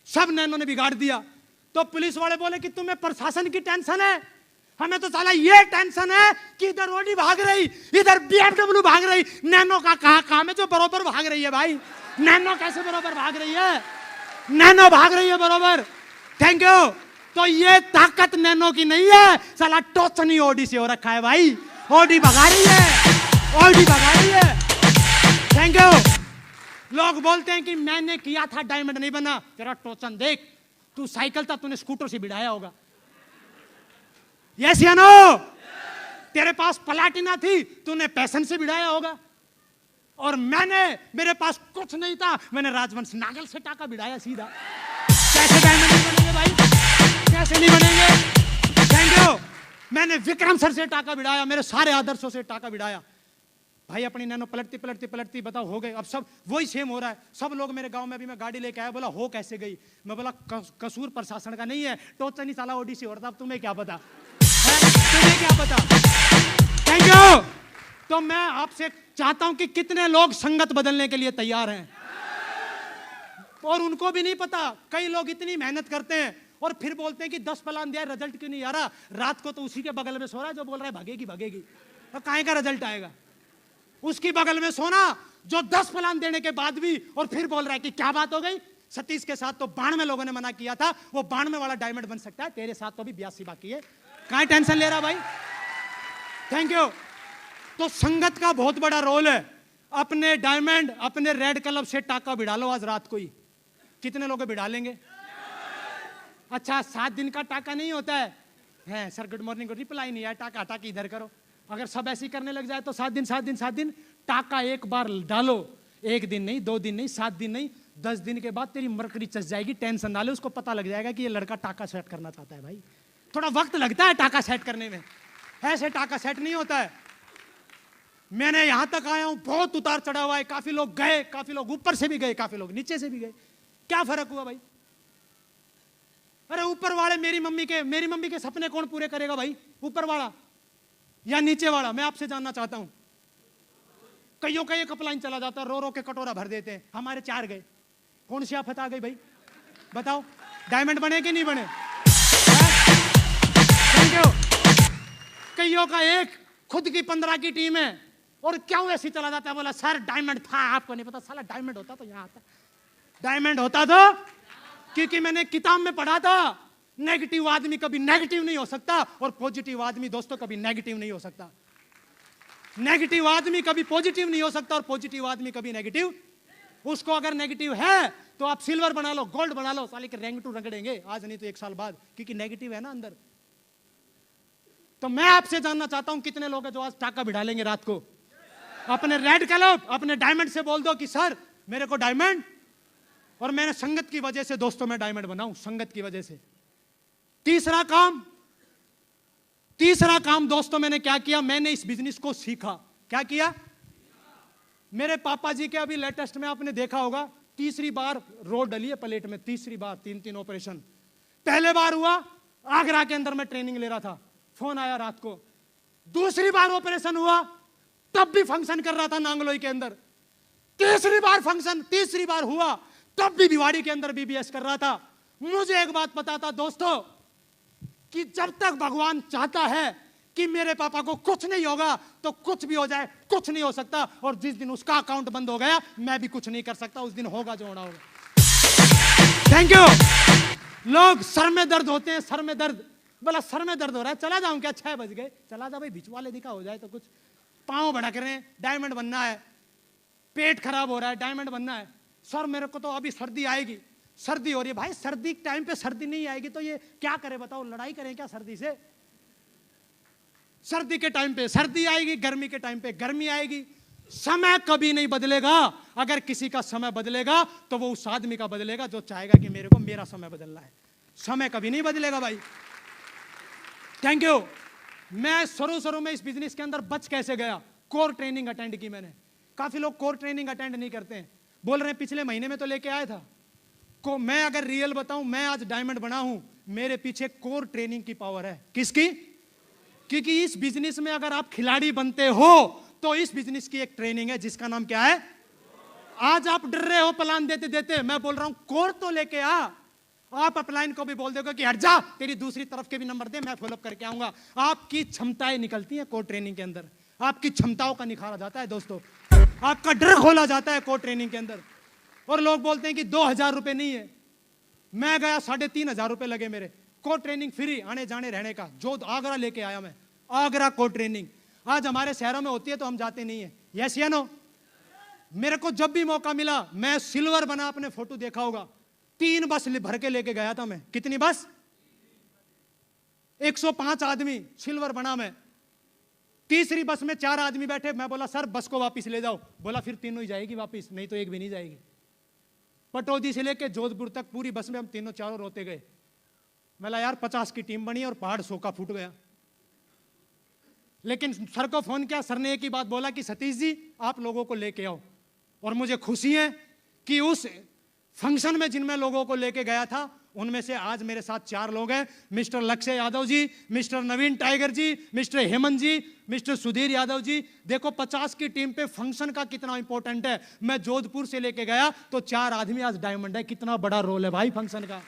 सब नैनो ने बिगाड़ दिया। तो पुलिस वाले बोले कि तुम्हें प्रशासन की टेंशन है, हमें तो साला ये टेंशन है कि इधर ऑडी भाग रही, इधर BMW भाग रही, नैनो का कहाँ काम है जो बरोबर भाग रही है? भाई नैनो कैसे बरोबर भाग रही है? नैनो भाग रही है बरोबर। Thank you. तो ये ताकत नैनो की नहीं है, साला टोचनी ऑडी से हो रखा है भाई। ऑडी भगा रही है, ऑडी भगा रही है। Thank you. लोग बोलते हैं कि मैंने किया था, डायमंड नहीं बना। तेरा टोचन देख, तू साइकिल था, तूने स्कूटर से भिड़ाया होगा। यस या नो? तेरे पास प्लाटिना थी, तूने पैशन से भिड़ाया होगा। और मेरे पास कुछ नहीं था, मैंने राजवंश नागल से टाका भिड़ाया सीधा। कैसे डायमंड नहीं बनेंगे भाई? कैसे नहीं बनेंगे? Thank you. मैंने विक्रम सर से टाका भिड़ाया, मेरे सारे आदर्शों से टाका भिड़ाया भाई। अपनी नैनो पलटती पलटती पलटती बताओ हो गए। अब सब वही सेम हो रहा है। सब लोग मेरे गांव में, अभी मैं गाड़ी लेके आया, बोला हो कैसे गई? मैं बोला कसूर प्रशासन का नहीं है, टोचन ही साला ऑडी से हो रहा था। तुम्हें क्या पता, तुम्हें क्या पता? Thank you. तो मैं आपसे चाहता हूं कि कितने लोग संगत बदलने के लिए तैयार हैं? और उनको भी नहीं पता, कई लोग इतनी मेहनत करते हैं और फिर बोलते हैं कि 10 प्लान दिया, रिजल्ट क्यों नहीं आ रहा? रात को तो उसी के बगल में सो रहा है जो बोल रहा है भगेगी भगेगी, तो काहे का रिजल्ट आएगा? उसकी बगल में सोना जो 10 प्लान देने के बाद भी और फिर बोल रहा है कि क्या बात हो गई? सतीश के साथ तो 92 लोगों ने मना किया था, वो 92 वाला डायमंड बन सकता है, तेरे साथ तो अभी 82 बाकी है। काहे टेंशन ले रहा भाई? Thank you. तो संगत का बहुत बड़ा रोल है। अपने डायमंड, अपने रेड क्लब से टाका भिड़ा लो आज रात को ही। कितने लोग भिड़ा लेंगे? अच्छा, 7 दिन का टाका नहीं होता है सर गुड मॉर्निंग को रिप्लाई नहीं आया, टाका हटा के इधर करो। अगर सब ऐसे करने लग जाए तो 7 दिन 7 दिन 7 दिन टाका एक बार डालो। 1 दिन नहीं, 2 दिन नहीं, 7 दिन नहीं, 10 दिन के बाद तेरी मरकरी चस जाएगी। टेंशन ना ले, उसको पता लग जाएगा कि ये लड़का टाका सेट करना चाहता है भाई। थोड़ा वक्त लगता है टाका सेट करने में, ऐसे टाका सेट नहीं होता है। मैंने यहां तक आया हूं, बहुत उतार चढ़ा हुआ है, काफी लोग गए, काफी लोग ऊपर से भी गए, काफी लोग नीचे से भी गए। क्या फर्क हुआ भाई? अरे ऊपर वाले मेरी मम्मी के सपने कौन पूरे करेगा भाई? ऊपर वाला या नीचे वाला? मैं आपसे जानना चाहता हूं। कईयों का एक अपलाइन चला जाता है, रो रो के कटोरा भर देते हैं। हमारे 4 गए, कौन सी आफत आ गई भाई? बताओ, डायमंड बने कि नहीं बने? Thank you. कईयों का एक, खुद की 15 की टीम है और क्यों ऐसी चला जाता है? बोला सर डायमंड था, आपको नहीं पता। साला डायमंड होता तो यहां आता, डायमंड होता तो, क्योंकि मैंने किताब में पढ़ा था नेगेटिव आदमी कभी नेगेटिव नहीं हो सकता और पॉजिटिव आदमी दोस्तों कभी नेगेटिव नहीं हो सकता। नेगेटिव आदमी कभी पॉजिटिव नहीं हो सकता और पॉजिटिव आदमी कभी नेगेटिव। उसको अगर नेगेटिव है तो आप सिल्वर बना लो, गोल्ड बना लो, साले के रैंक 2 रगड़ेंगे आज नहीं तो 1 साल बाद, क्योंकि नेगेटिव है ना अंदर। तो मैं आपसे जानना चाहता हूं कितने लोग हैं जो आज टाका बिठा लेंगे रात को? अपने रेड कलर, अपने डायमंड से बोल दो कि सर मेरे को डायमंड, और मैंने संगत की वजह से दोस्तों मैं डायमंड बनाऊं, संगत की वजह से। तीसरा काम दोस्तों मैंने क्या किया? मैंने इस बिजनेस को सीखा। क्या किया? मेरे पापा जी के अभी लेटेस्ट में आपने देखा होगा, तीसरी बार रोड डली है प्लेट में, तीसरी बार, 3 ऑपरेशन। पहले बार हुआ आगरा के अंदर मैं ट्रेनिंग ले रहा था, फोन आया रात को। दूसरी बार ऑपरेशन हुआ तब भी फंक्शन कर रहा था नांगलोई के अंदर। तीसरी बार हुआ तब भी भिवाड़ी के अंदर बीबीएस कर रहा था। मुझे एक बात पता था दोस्तों कि जब तक भगवान चाहता है कि मेरे पापा को कुछ नहीं होगा तो कुछ भी हो जाए, कुछ नहीं हो सकता। और जिस दिन उसका अकाउंट बंद हो गया मैं भी कुछ नहीं कर सकता, उस दिन होगा जो होना होगा। Thank you. लोग सर में दर्द होते हैं, सर में दर्द, बोला सर में दर्द हो रहा है, चला जाऊं क्या? 6 बज गए, चला जा भाई, बीच वाले दिखा हो जाए तो कुछ। पांव भड़क रहे हैं, डायमंड बनना है। पेट खराब हो रहा है, डायमंड बनना है। सर मेरे को तो अभी सर्दी आएगी, सर्दी हो रही है। भाई सर्दी के टाइम पे सर्दी नहीं आएगी तो ये क्या करे बताओ? लड़ाई करें क्या सर्दी से? सर्दी के टाइम पे सर्दी आएगी, गर्मी के टाइम पे गर्मी आएगी। समय कभी नहीं बदलेगा। अगर किसी का समय बदलेगा तो वो उस आदमी का बदलेगा जो चाहेगा कि मेरे को मेरा समय बदलना है। समय कभी नहीं बदलेगा भाई। Thank you. मैं शुरू में इस बिजनेस के अंदर बच कैसे गया? कोर ट्रेनिंग अटेंड की मैंने। काफी लोग कोर ट्रेनिंग अटेंड नहीं करते हैं, बोल रहे हैं पिछले महीने में तो लेके आया था को। मैं अगर रियल बताऊं, मैं आज डायमंड बना हूं, मेरे पीछे कोर ट्रेनिंग की पावर है। किसकी? क्योंकि इस बिजनेस में अगर आप खिलाड़ी बनते हो तो इस बिजनेस की एक ट्रेनिंग है जिसका नाम क्या है? आज आप डर रहे हो प्लान देते देते, मैं बोल रहा हूं कोर तो लेके आ। आप अपलाइन को भी बोल दोगे कि हट जा, तेरी दूसरी तरफ के भी नंबर दे, मैं फॉलोअप करके आऊंगा। आपकी क्षमताएं निकलती हैं कोर ट्रेनिंग के अंदर, आपकी क्षमताओं का निखारा जाता है दोस्तों, आपका डर खोला जाता है कोर ट्रेनिंग के अंदर। और लोग बोलते हैं कि 2000 रुपए नहीं है। मैं गया 3500 रुपए लगे मेरे। कोर ट्रेनिंग फ्री, आने जाने रहने का। जो आगरा लेके आया मैं, आगरा कोर ट्रेनिंग। आज हमारे शहरों में होती है तो हम जाते नहीं है। यस या नो? मेरे को जब भी मौका मिला, मैं सिल्वर बना, अपने फोटो देखा होगा, 3 बस भर के लेके गया था मैं। कितनी बस? 105 आदमी, सिल्वर बना मैं। तीसरी बस में 4 आदमी बैठे। मैं बोला सर बस को वापस ले जाओ। बोला फिर तीनों ही जाएगी वापस, नहीं तो एक भी नहीं जाएगी। पटौदी से लेके जोधपुर तक पूरी बस में हम तीनों चारों रोते गए। बोला यार 50 की टीम बनी और पहाड़ 100 का फूट गया। लेकिन सर को फोन किया, सर ने एक ही बात बोला कि सतीश जी आप लोगों को लेके आओ। और मुझे खुशी है कि उस फंक्शन में जिनमें लोगों को लेके गया था उनमें से आज मेरे साथ 4 लोग हैं। मिस्टर लक्ष्य यादव जी, मिस्टर नवीन टाइगर जी, मिस्टर हेमंत जी, मिस्टर सुधीर यादव जी। देखो 50 की टीम पे फंक्शन का कितना इंपॉर्टेंट है। मैं जोधपुर से लेके गया तो 4 आदमी आज डायमंड है। कितना बड़ा रोल है भाई फंक्शन का।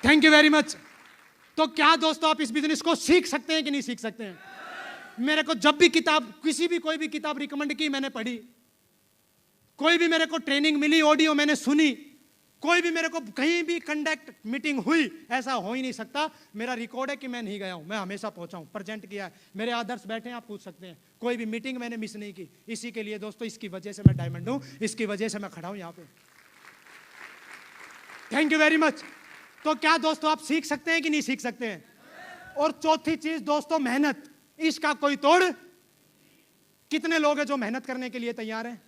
Thank you very much. तो क्या दोस्तों आप इस बिजनेस को सीख सकते हैं कि नहीं सीख सकते हैं? मेरे को जब भी किताब, कोई भी किताब रिकमेंड की मैंने पढ़ी, कोई भी मेरे को ट्रेनिंग मिली, ऑडियो मैंने सुनी, कोई भी मेरे को कहीं भी कंडक्ट मीटिंग हुई, ऐसा हो ही नहीं सकता। मेरा रिकॉर्ड है कि मैं नहीं गया हूं, मैं हमेशा पहुंचा हूं, प्रेजेंट किया है। मेरे आदर्श बैठे हैं, आप पूछ सकते हैं। कोई भी मीटिंग मैंने मिस नहीं की। इसी के लिए दोस्तों, इसकी वजह से मैं डायमंड हूं, इसकी वजह से मैं खड़ा हूं यहां पे। Thank you very much. तो क्या दोस्तों आप सीख सकते हैं कि नहीं सीख सकते हैं? और चौथी चीज दोस्तों, मेहनत। इसका कोई तोड़। कितने लोग हैं जो मेहनत करने के लिए तैयार हैं?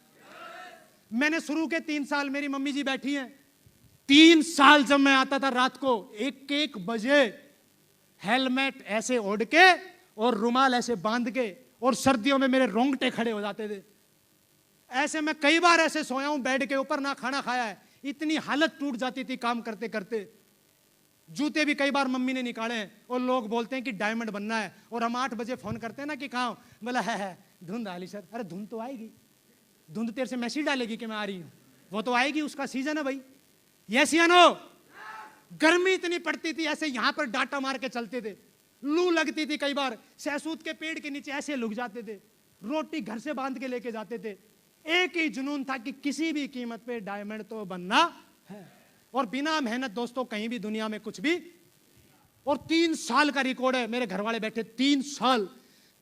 मैंने शुरू के 3 साल, मेरी मम्मी जी बैठी हैं, 3 साल जब मैं आता था रात को 1-1 बजे हेलमेट ऐसे ओढ़ के और रुमाल ऐसे बांध के, और सर्दियों में मेरे रोंगटे खड़े हो जाते थे। ऐसे मैं कई बार ऐसे सोया हूं बेड के ऊपर, ना खाना खाया है, इतनी हालत टूट जाती थी काम करते करते। जूते भी कई बार मम्मी ने निकाले हैं, और लोग बोलते हैं कि डायमंड बनना है, और हम 8 बजे फोन करते हैं ना कि कहाँ, बोला है धुंध आली सर। अरे धुंध तो आएगी, धुंध तेरे से मैसेज डालेगी कि मैं आ रही हूं, वो तो आएगी, उसका सीजन है भाई। यस या नो? गर्मी इतनी पड़ती थी, ऐसे यहां पर डाटा मार के चलते थे, लू लगती थी, कई बार सहसूत के पेड़ के नीचे ऐसे लुक जाते थे, रोटी घर से बांध के लेके जाते थे। एक ही जुनून था कि किसी भी कीमत पे डायमंड तो बनना है, और बिना मेहनत दोस्तों कहीं भी दुनिया में कुछ भी। और 3 साल का रिकॉर्ड है, मेरे घर वाले बैठे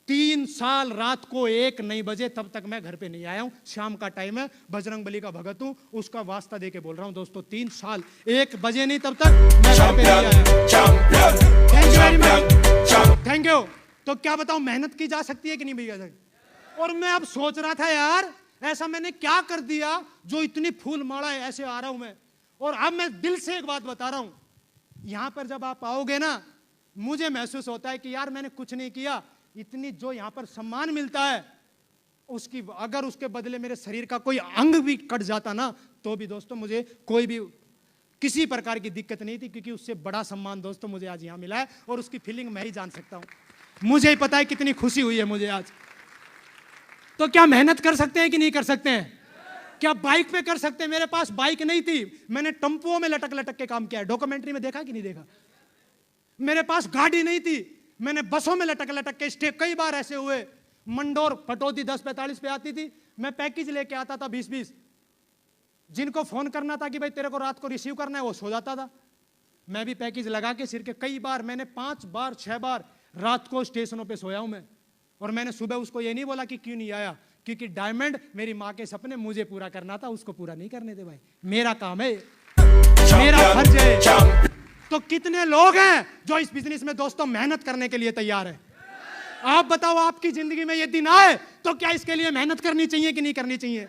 3 साल रात को 1 नहीं बजे, तब तक मैं घर पे नहीं आया हूं। शाम का टाइम है, बजरंग बली का भगत हूं, उसका वास्ता दे के बोल रहा हूं दोस्तों, 3 साल 1 बजे नहीं तब तक मैं घर पे नहीं आया। Thank you very much, thank you. तो क्या बताऊं, मेहनत की जा सकती है कि नहीं भैया? और मैं अब सोच रहा था यार, ऐसा मैंने क्या कर दिया जो इतनी फूल माला है, ऐसे आ रहा हूं मैं। और अब मैं दिल से एक बात बता रहा हूं, यहां पर जब आप आओगे ना, मुझे महसूस होता है कि यार मैंने कुछ नहीं किया, इतनी जो यहां पर सम्मान मिलता है, उसकी अगर उसके बदले मेरे शरीर का कोई अंग भी कट जाता ना, तो भी दोस्तों मुझे कोई भी किसी प्रकार की दिक्कत नहीं थी, क्योंकि उससे बड़ा सम्मान दोस्तों मुझे आज यहां मिला है, और उसकी फीलिंग मैं ही जान सकता हूं। मुझे ही पता है कितनी खुशी हुई है मुझे आज। तो क्या मेहनत कर सकते हैं कि नहीं कर सकते हैं? क्या बाइक पे कर सकते हैं? मेरे पास बाइक नहीं थी, मैंने टम्पुओं में लटक लटक के काम किया है, डॉक्यूमेंट्री में देखा कि नहीं देखा? मेरे पास गाड़ी नहीं थी, मैंने बसों में लटक लटक के स्टे, कई बार ऐसे हुए, मंडोर पटौदी 10:45 पे आती थी, मैं पैकेज लेके आता था 20-20, जिनको फोन करना था कि भाई तेरे को रात को रिसीव करना है, वो सो जाता था, मैं भी पैकेज लगा के सिर के। कई बार मैंने 5 बार 6 बार रात को स्टेशनों पे सोया हूं मैं, और मैंने सुबह उसको ये नहीं बोला कि क्यों नहीं आया, क्योंकि डायमंड मेरी माँ के सपने मुझे पूरा करना था, उसको पूरा नहीं करने दे भाई, मेरा काम है, मेरा फर्ज है। तो कितने लोग हैं जो इस बिजनेस में दोस्तों मेहनत करने के लिए तैयार है? आप बताओ, आपकी जिंदगी में ये दिन आए तो क्या इसके लिए मेहनत करनी चाहिए कि नहीं करनी चाहिए?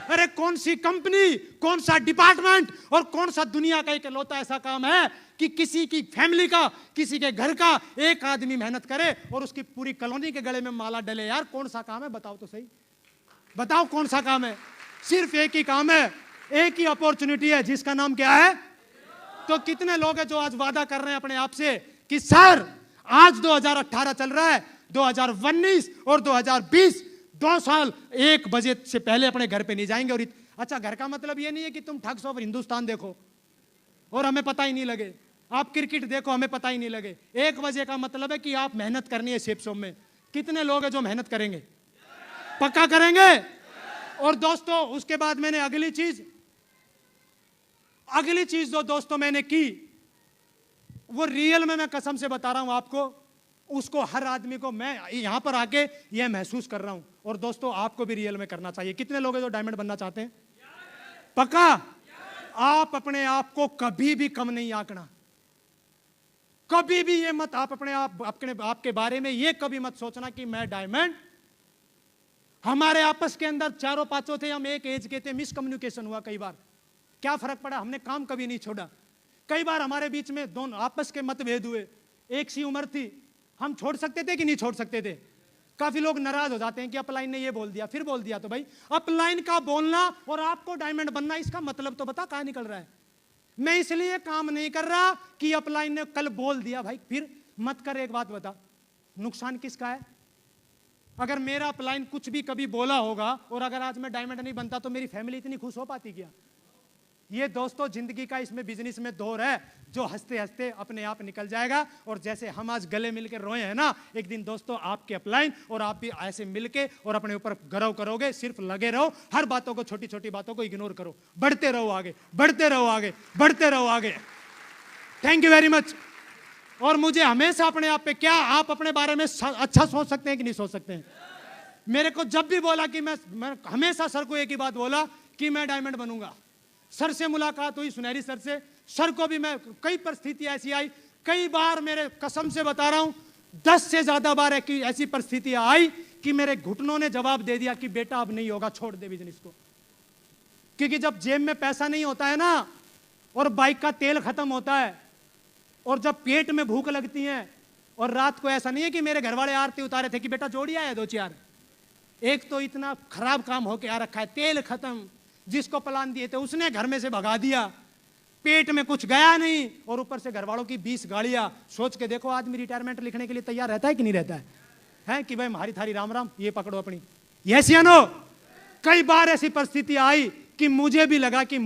अरे कौन सी कंपनी, कौन सा डिपार्टमेंट और कौन सा दुनिया का इकलौता ऐसा काम है कि किसी की फैमिली का, किसी के घर का एक आदमी मेहनत करे और उसकी पूरी कॉलोनी के गले में माला डले? यार कौन सा काम है, बताओ तो सही, बताओ कौन सा काम है? सिर्फ एक ही काम है, एक ही अपॉर्चुनिटी है, जिसका नाम क्या है? तो कितने लोग हैं जो आज वादा कर रहे हैं अपने आप से कि सर आज 2018 चल रहा है, 2019 और 2020 2 साल 1 बजे से पहले अपने घर पे नहीं जाएंगे। और अच्छा, घर का मतलब ये नहीं है कि तुम ठग्स ऑफ हिंदुस्तान देखो और हमें पता ही नहीं लगे, आप क्रिकेट देखो हमें पता ही नहीं लगे। 1 बजे का मतलब है कि आप मेहनत करनी है शेप शॉप में। कितने लोग हैं जो मेहनत करेंगे? पक्का करेंगे? और दोस्तों उसके बाद मैंने अगली चीज जो दोस्तों मैंने की, वो रियल में मैं कसम से बता रहा हूं आपको, उसको हर आदमी को मैं यहां पर आके ये महसूस कर रहा हूं। और दोस्तों आपको भी रियल में करना चाहिए। कितने लोग हैं जो डायमंड बनना चाहते हैं? पक्का? आप अपने आप को कभी भी कम नहीं आंकना, कभी भी ये मत, आप अपने आपके बारे में ये कभी मत सोचना कि मैं डायमंड। हमारे आपस के अंदर 4-5 थे, हम एक एज के थे, मिसकम्युनिकेशन हुआ कई बार, क्या फर्क पड़ा, हमने काम कभी नहीं छोड़ा। कई बार हमारे बीच में दोनों आपस के मतभेद हुए, एक सी उम्र थी, हम छोड़ सकते थे कि नहीं छोड़ सकते थे? काफी लोग नाराज हो जाते हैं कि अपलाइन ने ये बोल दिया, फिर बोल दिया। तो भाई अपलाइन का बोलना और आपको डायमंड बनना, इसका मतलब तो बता कहां निकल रहा है। मैं इसलिए काम नहीं कर रहा कि अपलाइन ने कल बोल दिया, भाई फिर मत कर। एक बात बता, नुकसान किसका है? अगर मेरा अपलाइन कुछ भी कभी बोला होगा और अगर आज मैं डायमंड नहीं बनता तो मेरी फैमिली इतनी खुश हो पाती क्या? ये दोस्तों जिंदगी का इसमें बिजनेस में दौर है जो हंसते हंसते अपने आप निकल जाएगा। और जैसे हम आज गले मिलकर रोए हैं ना, एक दिन दोस्तों आपके अपलाइन और आप भी ऐसे मिलके और अपने ऊपर गर्व करोगे। सिर्फ लगे रहो, हर बातों को, छोटी छोटी बातों को इग्नोर करो, बढ़ते रहो आगे, बढ़ते रहो आगे, बढ़ते रहो आगे। Thank you very much. और मुझे हमेशा अपने आप पे, क्या आप अपने बारे में अच्छा सोच सकते हैं कि नहीं सोच सकते हैं? मेरे को जब भी बोला कि मैं हमेशा सर को एक ही बात बोला कि मैं डायमंड बनूंगा। सर से मुलाकात हुई, सुनहरी सर से, सर को भी मैं, कई परिस्थितियां ऐसी आई, कई बार मेरे कसम से बता रहा हूं 10 से ज्यादा बार ऐसी परिस्थितियां आई कि मेरे घुटनों ने जवाब दे दिया कि बेटा अब नहीं होगा, छोड़ दे बिजनेस को। क्योंकि जब जेब में पैसा नहीं होता है ना और बाइक का तेल खत्म होता है, और जब पेट में भूख लगती है, और रात को ऐसा नहीं है कि मेरे घर वाले आरती उतारे थे कि बेटा जोड़ी आया 2-4, एक तो इतना खराब काम होके आ रखा है, तेल खत्म, जिसको प्लान दिए थे उसने घर में से भगा दिया, पेट में कुछ गया नहीं, और ऊपर से घर वालों की 20 गाड़ियां। सोच के देखो आदमी रिटायरमेंट लिखने के लिए तैयार रहता है कि नहीं रहता है कि भाई हमारी थारी राम राम, ये पकड़ो अपनी। यस या नो? कई बार ऐसी परिस्थिति आई कि मुझे भी लगा कि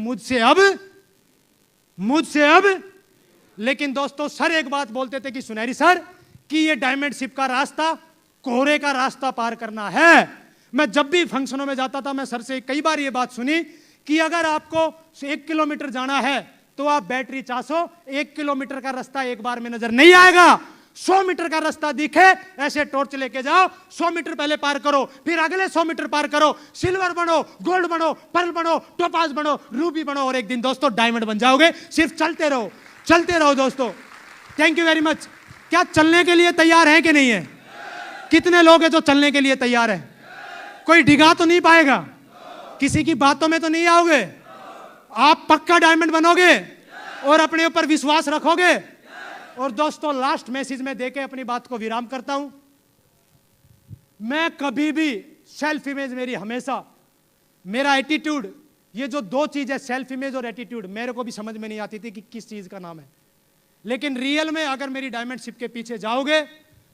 मुझसे अब, लेकिन दोस्तों सर एक बात बोलते थे कि सुनहरी सर कि ये डायमंड शिप का रास्ता कोहरे का रास्ता पार करना है। मैं जब भी फंक्शनों में जाता था, मैं सर से कई बार ये बात सुनी कि अगर आपको 1 किलोमीटर जाना है तो आप बैटरी 400, 1 किलोमीटर का रास्ता एक बार में नजर नहीं आएगा, 100 मीटर का रास्ता दिखे ऐसे टॉर्च लेके जाओ, 100 मीटर पहले पार करो, फिर अगले 100 मीटर पार करो, सिल्वर बनो, गोल्ड बनो, पर्ल बनो, टोपाज बनो, रूबी बनो, और एक दिन दोस्तों डायमंड बन जाओगे। सिर्फ चलते रहो दोस्तों। Thank you very much. क्या चलने के लिए तैयार है कि नहीं है? कितने लोग हैं जो चलने के लिए तैयार है? कोई डिगा तो नहीं पाएगा? किसी की बातों में तो नहीं आओगे? आप पक्का डायमंड बनोगे और अपने ऊपर विश्वास रखोगे। और दोस्तों लास्ट मैसेज में देके अपनी बात को विराम करता हूं। मैं कभी भी सेल्फ इमेज, मेरी हमेशा मेरा एटीट्यूड, ये जो दो चीज है सेल्फ इमेज और एटीट्यूड, मेरे को भी समझ में नहीं आती थी कि किस चीज का नाम है, लेकिन रियल में अगर मेरी डायमंड शिप के पीछे जाओगे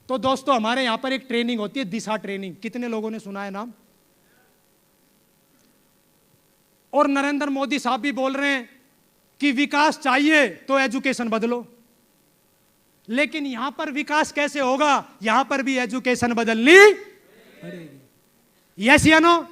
तो दोस्तों हमारे यहां पर एक ट्रेनिंग होती है, दिशा ट्रेनिंग। कितने लोगों ने सुना है नाम? और नरेंद्र मोदी साहब भी बोल रहे हैं कि विकास चाहिए तो एजुकेशन बदलो, लेकिन यहां पर विकास कैसे होगा? यहां पर भी एजुकेशन बदलनी पड़ेगी। यस या नो?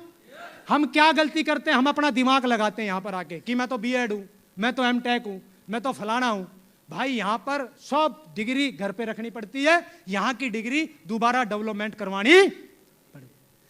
हम क्या गलती करते हैं? हम अपना दिमाग लगाते हैं यहां पर आके कि मैं तो बीएड हूं, मैं तो एमटेक हूं, मैं तो फलाना हूं। भाई यहां पर सब डिग्री घर पे रखनी पड़ती है, यहां की डिग्री दोबारा डेवलपमेंट करवानी पड़ेगी।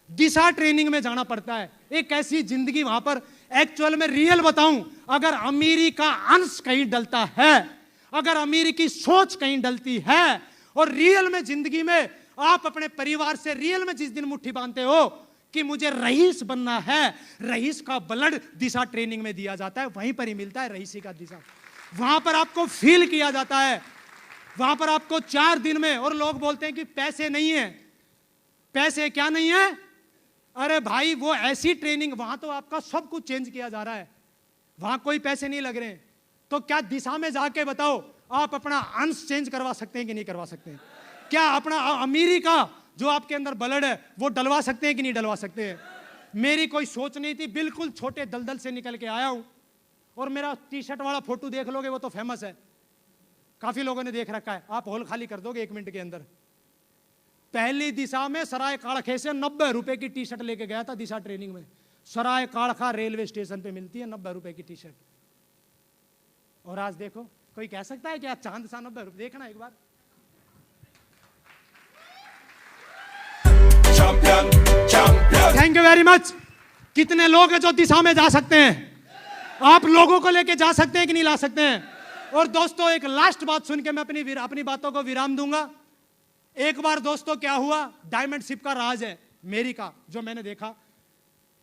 दिशा ट्रेनिंग में जाना पड़ता है। एक ऐसी जिंदगी वहां पर, एक्चुअल में रियल बताऊं, अगर अमीरी का अंश कहीं डलता है, अगर अमीरी की सोच कहीं डलती है, और रियल में जिंदगी में आप अपने परिवार से रियल में जिस दिन मुट्ठी बांधते हो कि मुझे रईस बनना है, रईस का ब्लड दिशा ट्रेनिंग में दिया जाता है, वहीं पर ही मिलता है रईसी का दिशा। वहां पर आपको फील किया जाता है, वहां पर आपको 4 दिन में। और लोग बोलते हैं कि पैसे नहीं है। पैसे क्या नहीं है? अरे भाई वो ऐसी ट्रेनिंग, वहां तो आपका सब कुछ चेंज किया जा रहा है, वहां कोई पैसे नहीं लग रहे हैं। तो क्या दिशा में जाके बताओ आप अपना अंश चेंज करवा सकते हैं कि नहीं करवा सकते हैं? क्या अपना अमीरी का जो आपके अंदर ब्लड है वो डलवा सकते हैं कि नहीं डलवा सकते हैं? मेरी कोई सोच नहीं थी, बिल्कुल छोटे दलदल से निकल के आया हूं। और मेरा टी शर्ट वाला फोटो देख लोगे, वो तो फेमस है, काफी लोगों ने देख रखा है। आप हॉल खाली कर दोगे 1 मिनट के अंदर। पहली दिशा में सराय काड़खे से 90 रुपए की टी शर्ट लेके गया था दिशा ट्रेनिंग में। सराय काड़खा रेलवे स्टेशन पे मिलती है 90 रुपए की टी शर्ट। और आज देखो, कोई कह सकता है कि आज चांद सा 90 रुपए? देखना एक बार। Thank you very much. कितने लोग हैं जो दिशा में जा सकते हैं? आप लोगों को लेके जा सकते हैं कि नहीं ला सकते हैं? और दोस्तों एक लास्ट बात सुन के मैं अपनी बातों को विराम दूंगा। एक बार दोस्तों क्या हुआ, डायमंड शिप का राज है मेरी का जो मैंने देखा।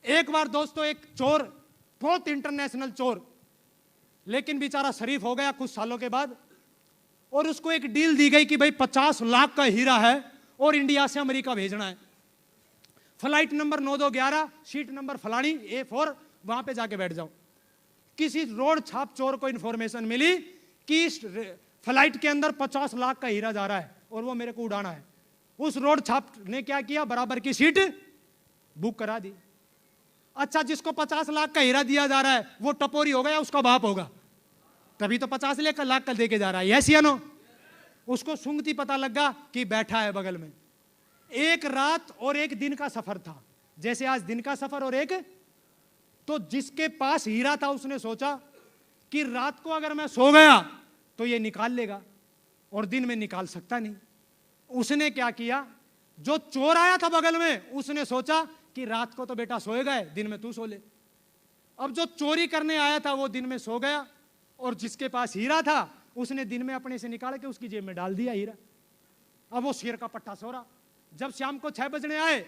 एक बार दोस्तों एक चोर, बहुत इंटरनेशनल चोर, लेकिन बेचारा शरीफ हो गया कुछ सालों के बाद, और उसको एक डील दी गई कि भाई 50 लाख का हीरा है और इंडिया से अमेरिका भेजना है। फ्लाइट नंबर 9211, सीट नंबर फलानी A4, वहां पे जाके बैठ जाओ। किसी रोड छाप चोर को इंफॉर्मेशन मिली कि इस फ्लाइट के अंदर 50 लाख का हीरा जा रहा है और वो मेरे को उड़ाना है। उस रोड छाप ने क्या किया, बराबर की सीट बुक करा दी। अच्छा, जिसको 50 लाख का हीरा दिया जा रहा है वो टपोरी होगा या उसका बाप होगा? तभी तो 50 लाख का देके जा रहा है। यस या नो? उसको सूंघती पता लगा कि बैठा है बगल में। एक रात और एक दिन का सफर था, जैसे आज दिन का सफर और एक। तो जिसके पास हीरा था उसने सोचा कि रात को अगर मैं सो गया तो ये निकाल लेगा और दिन में निकाल सकता नहीं। उसने क्या किया, जो चोर आया था बगल में उसने सोचा कि रात को तो बेटा सोएगा, दिन में तू सो ले। अब जो चोरी करने आया था वो दिन में सो गया और जिसके पास हीरा था उसने दिन में अपने से निकाल के उसकी जेब में डाल दिया हीरा। अब वो शेर का पट्टा सो रहा। जब शाम को 6 बजने आए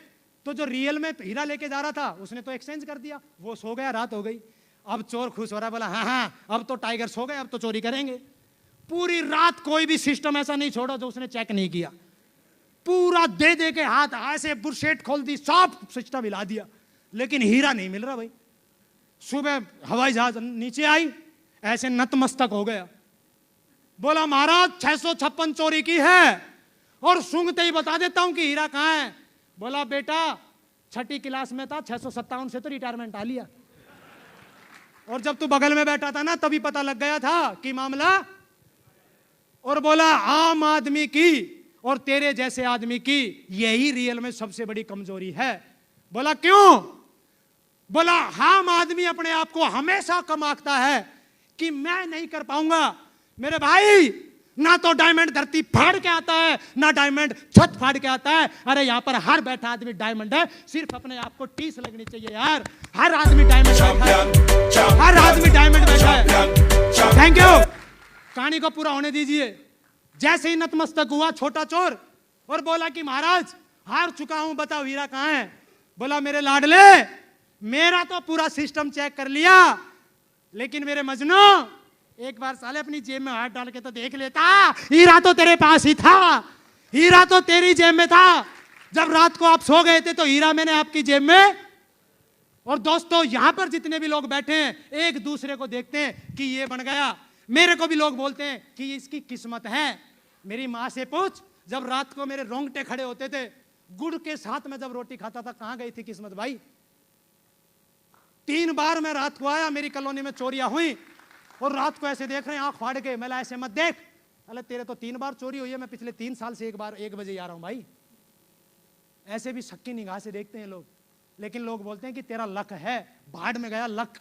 तो जो रियल में हीरा लेके जा रहा था उसने तो एक्सचेंज कर दिया, वो सो गया, रात हो गई। अब चोर खुश हो रहा है, बोला हाँ हाँ अब तो टाइगर सो गए, अब तो चोरी करेंगे। पूरी रात कोई भी सिस्टम ऐसा नहीं छोड़ा जो उसने चेक नहीं किया। पूरा दे दे के हाथ ऐसे बुरशेट खोल दी, सब सिस्टम हिला दिया, लेकिन हीरा नहीं मिल रहा भाई। सुबह हवाई जहाज नीचे आई, ऐसे नतमस्तक हो गया, बोला महाराज 656 चोरी की है और सूंघते ही बता देता हूं कि हीरा कहां है। बोला बेटा 6ठी क्लास में था, 657 से तो रिटायरमेंट आ लिया, और जब तू बगल में बैठा था ना तभी पता लग गया था कि मामला। और बोला आम आदमी की और तेरे जैसे आदमी की यही रियल में सबसे बड़ी कमजोरी है। बोला क्यों? बोला आम आदमी अपने आप को हमेशा कम आंकता है कि मैं नहीं कर पाऊंगा। मेरे भाई ना तो डायमंड धरती फाड़ के आता है, ना डायमंड छत फाड़ के आता है। अरे यहां पर हर बैठा आदमी डायमंड है, सिर्फ अपने आप को टीस लगनी चाहिए यार। हर आदमी डायमंड बैठा है, हर आदमी डायमंड बैठा है। Thank you. कहानी को पूरा होने दीजिए। जैसे ही नतमस्तक हुआ छोटा चोर और बोला कि महाराज हार चुका हूं, बताओ हीरा कहां है। बोला मेरे लाडले, मेरा तो पूरा सिस्टम चेक कर लिया, लेकिन मेरे मजनू एक बार साले अपनी जेब में हाथ डाल के तो देख लेता, हीरा तो तेरे पास ही था, हीरा तो तेरी जेब में था। जब रात को आप सो गए थे तो हीरा मैंने आपकी जेब में। और दोस्तों यहां पर जितने भी लोग बैठे हैं एक दूसरे को देखते हैं कि ये बन गया। मेरे को भी लोग बोलते हैं कि इसकी किस्मत है। मेरी माँ से पूछ, जब रात को मेरे रोंगटे खड़े होते थे, गुड़ के साथ में जब रोटी खाता था, कहां गई थी किस्मत भाई। 3 बार मैं रात को आया, मेरी कॉलोनी में चोरियां हुई और रात को ऐसे देख रहे हैं आंख फाड़ के। मैं ऐसे मत देख, अरे तेरे तो 3 बार चोरी हुई है, मैं पिछले 3 साल से 1 बजे आ रहा हूं भाई। ऐसे भी शक्की निगाह से देखते हैं लोग, लेकिन लोग बोलते हैं कि तेरा लक है, भाड़ में गया लक।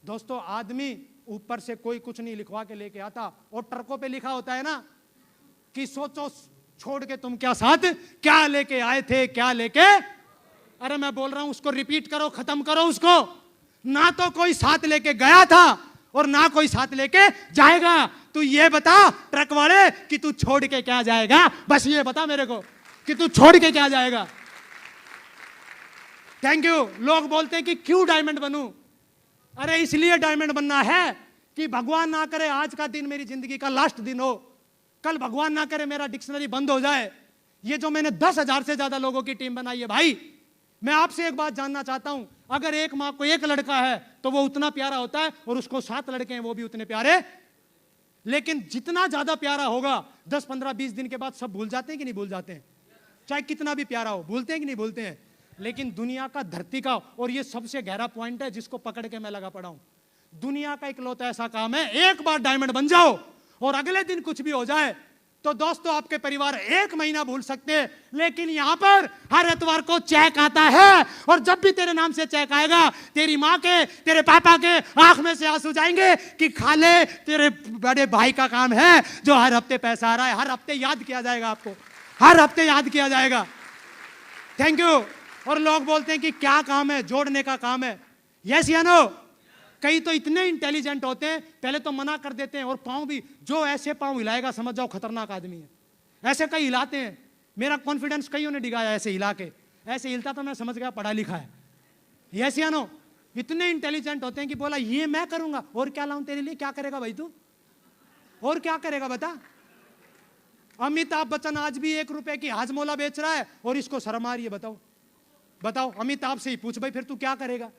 दोस्तों आदमी ऊपर से कोई कुछ नहीं लिखवा के लेके आता, और ट्रकों पे लिखा होता है ना कि सोचो छोड़ के तुम क्या साथ क्या लेके आए थे, क्या लेके। अरे मैं बोल रहा हूं उसको रिपीट करो, खत्म करो उसको। ना तो कोई साथ लेके गया था और ना कोई साथ लेके जाएगा। तू ये बता ट्रक वाले कि तू छोड़ के क्या जाएगा, बस ये बता मेरे को कि तू छोड़ के क्या जाएगा। Thank you. लोग बोलते हैं कि क्यों डायमंड बनूं। अरे इसलिए डायमंड बनना है कि भगवान ना करे आज का दिन मेरी जिंदगी का लास्ट दिन हो, कल भगवान ना करे मेरा डिक्शनरी बंद हो जाए। ये जो मैंने 10,000 से ज्यादा लोगों की टीम बनाई है भाई, मैं आपसे एक बात जानना चाहता हूं, अगर एक मां को एक लड़का है तो वो उतना प्यारा होता है, और उसको 7 लड़के हैं वो भी उतने प्यारे। लेकिन जितना ज्यादा प्यारा होगा 10, 15, 20 दिन के बाद सब भूल जाते हैं कि नहीं भूल जाते हैं। चाहे कितना भी प्यारा हो, भूलते हैं कि नहीं भूलते हैं। लेकिन दुनिया का, धरती का, और ये सबसे गहरा पॉइंट है जिसको पकड़ के मैं लगा पड़ा हूं, दुनिया का इकलौता ऐसा काम है, एक बार डायमंड बन जाओ और अगले दिन कुछ भी हो जाए तो दोस्तों आपके परिवार 1 महीना भूल सकते हैं। लेकिन यहां पर हर एतवार को चेक आता है, और जब भी तेरे नाम से चेक आएगा तेरी मां के, तेरे पापा के आंख में से आंसू जाएंगे कि खाले तेरे बड़े भाई का काम है जो हर हफ्ते पैसा आ रहा है। हर हफ्ते याद किया जाएगा आपको, हर हफ्ते याद किया जाएगा। Thank you. और लोग बोलते हैं कि क्या काम है, जोड़ने का काम है। यस या नो। कई तो इतने इंटेलिजेंट होते हैं, पहले तो मना कर देते हैं, और पांव भी, जो ऐसे पांव हिलाएगा समझ जाओ खतरनाक आदमी है। ऐसे कई हिलाते हैं, मेरा कॉन्फिडेंस कईयों ने डिगाया ऐसे हिला के। ऐसे हिलता तो मैं समझ गया पढ़ा लिखा है। यस या नो। इतने इंटेलिजेंट होते हैं कि बोला ये मैं करूंगा, और क्या लाऊं तेरे लिए, क्या करेगा भाई तू, और क्या करेगा बता। अमिताभ बच्चन आज भी 1 रुपए की हाजमोला बेच रहा है और इसको शर्म आ रही है। बताओ बताओ, अमिताभ से ही पूछ भाई फिर तू क्या करेगा।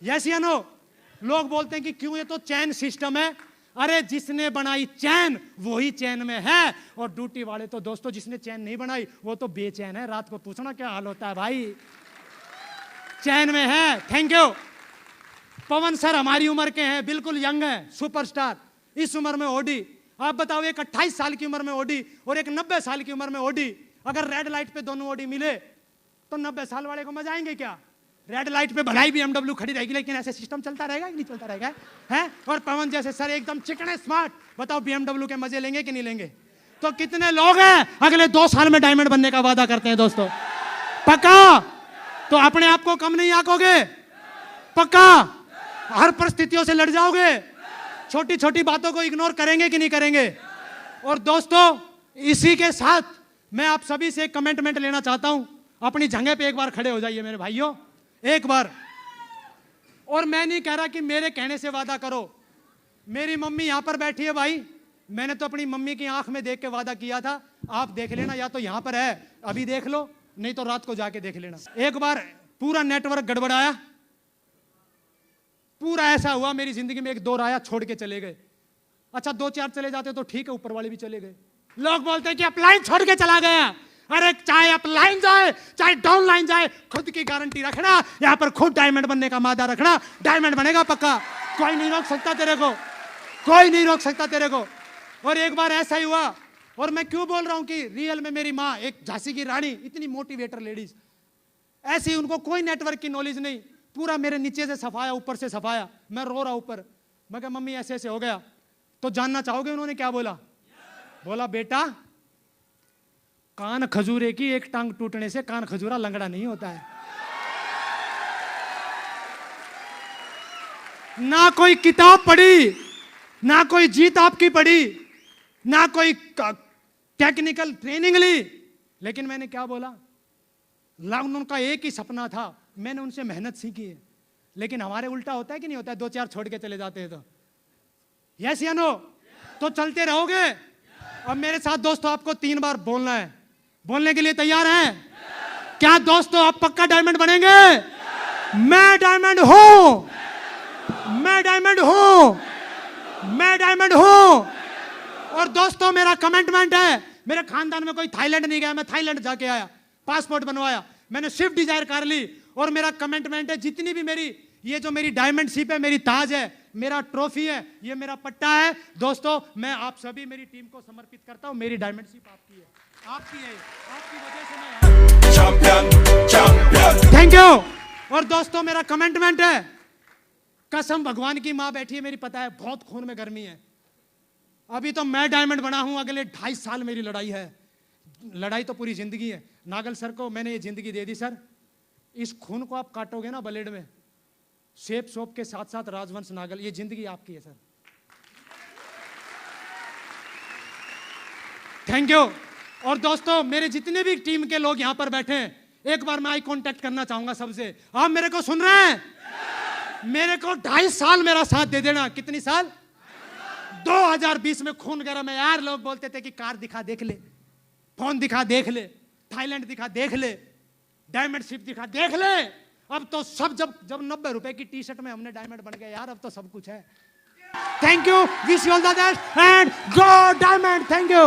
यस या नो। लोग बोलते हैं कि क्यों, ये तो चैन सिस्टम है। अरे जिसने बनाई चैन वही चैन में है, और ड्यूटी वाले तो दोस्तों जिसने चैन नहीं बनाई वो तो बेचैन है। रात को पूछना क्या हाल होता है भाई, चैन में है। Thank you. पवन सर हमारी उम्र के हैं, बिल्कुल यंग है, सुपरस्टार। इस उम्र में ओडी, आप बताओ, एक 28 साल की उम्र में ओडी और एक 90 साल की उम्र में ओडी, अगर रेड लाइट पे दोनों ओडी मिले तो 90 साल वाले को मजा आएंगे क्या। रेड लाइट पे भलाई BMW खड़ी रहेगी, लेकिन ऐसे सिस्टम चलता रहेगा कि नहीं चलता रहेगा, है। और पवन जैसे सर एकदम चिकने स्मार्ट, बताओ BMW के मजे लेंगे कि नहीं लेंगे। तो कितने लोग हैं अगले 2 साल में डायमंड बनने का वादा करते हैं दोस्तों, पक्का। तो अपने आप को कम नहीं आंकोगे, पक्का। हर परिस्थितियों से लड़ जाओगे, छोटी छोटी बातों को इग्नोर करेंगे कि नहीं करेंगे। और दोस्तों इसी के साथ मैं आप सभी से एक कमेंटमेंट लेना चाहता हूं। अपनी जगह पे एक बार खड़े हो जाइए मेरे भाइयों, एक बार। और मैं नहीं कह रहा कि मेरे कहने से वादा करो। मेरी मम्मी यहां पर बैठी है भाई, मैंने तो अपनी मम्मी की आंख में देख के वादा किया था। आप देख लेना, या तो यहां पर है अभी देख लो, नहीं तो रात को जाके देख लेना। एक बार पूरा नेटवर्क गड़बड़ाया, पूरा ऐसा हुआ मेरी जिंदगी में, एक दौर आया छोड़ के चले गए। अच्छा 2-4 चले जाते तो ठीक है, ऊपर वाले भी चले गए। लोग बोलते हैं कि अपलाइन छोड़ के चला गया। अरे चाहे अपलाइन जाए चाहे डाउन लाइन जाए, खुद की गारंटी रखना, यहां पर खुद डायमंड बनने का मादा रखना, डायमंड बनेगा पक्का। कोई नहीं रोक सकता तेरे को, कोई नहीं रोक सकता तेरे को। और एक बार ऐसा ही हुआ, और मैं क्यों बोल रहा हूं कि रियल में मेरी माँ एक झांसी की रानी, इतनी मोटिवेटर लेडीज, ऐसी उनको कोई नेटवर्क की नॉलेज नहीं, पूरा मेरे नीचे से सफाया ऊपर से सफाया। मैं रो रहा ऊपर, मैं कहा मम्मी ऐसे ऐसे हो गया। तो जानना चाहोगे उन्होंने क्या बोला? बोला बेटा कान खजूरे की एक टांग टूटने से कान खजूरा लंगड़ा नहीं होता है। ना कोई किताब पढ़ी, ना कोई जीत आपकी पढ़ी, ना कोई टेक्निकल ट्रेनिंग ली, लेकिन मैंने क्या बोला? उनका एक ही सपना था, मैंने उनसे मेहनत सीखी है। लेकिन हमारे उल्टा होता है कि नहीं होता है? 2-4 छोड़ के चले जाते हैं तो यस या नो? तो चलते रहोगे। अब मेरे साथ दोस्तों आपको 3 बार बोलना है, बोलने के लिए तैयार हैं? क्या दोस्तों आप पक्का डायमंड बनेंगे? मैं डायमंड हूं, मैं डायमंड हूं, मैं डायमंड हूं। और दोस्तों मेरा कमिटमेंट है, मेरे खानदान में कोई थाईलैंड नहीं गया, मैं थाईलैंड जाके आया, पासपोर्ट बनवाया, मैंने स्विफ्ट डिजायर कार ली। और मेरा कमिटमेंट है, जितनी भी मेरी ये जो मेरी डायमंड शिप है, मेरी ताज है, मेरा ट्रॉफी है, ये मेरा पट्टा है। दोस्तों मैं आप सभी मेरी टीम को समर्पित करता हूं। मेरी डायमंड शिप आपकी है, आपकी है, आपकी वजह से मैं चैंपियन, चैंपियन। Thank you. और दोस्तों मेरा कमिटमेंट है, कसम भगवान की मां बैठी है मेरी, पता है बहुत खून में गर्मी है। अभी तो मैं डायमंड बना हूं, अगले 2.5 साल मेरी लड़ाई है। लड़ाई तो पूरी जिंदगी है। नागल सर को मैंने ये जिंदगी दे दी, सर इस खून को आप काटोगे ना ब्लेड में, शेप सोप के साथ साथ राजवंश नागल, ये जिंदगी आपकी है सर। Thank you. और दोस्तों मेरे जितने भी टीम के लोग यहां पर बैठे हैं, एक बार मैं आई कांटेक्ट करना चाहूंगा सबसे। आप मेरे को सुन रहे हैं? मेरे को 2.5 साल मेरा साथ दे देना। कितनी साल? 2020 में खून गरम में यार, लोग बोलते थे कि कार दिखा देख ले, फोन दिखा देख ले, थाईलैंड दिखा देख ले, डायमंड शिप दिखा देख ले। अब तो सब जब 90 रुपए की टी शर्ट में हमने डायमंड बन गए यार, अब तो सब कुछ है। Thank you, wish you all the best and go diamond. Thank you.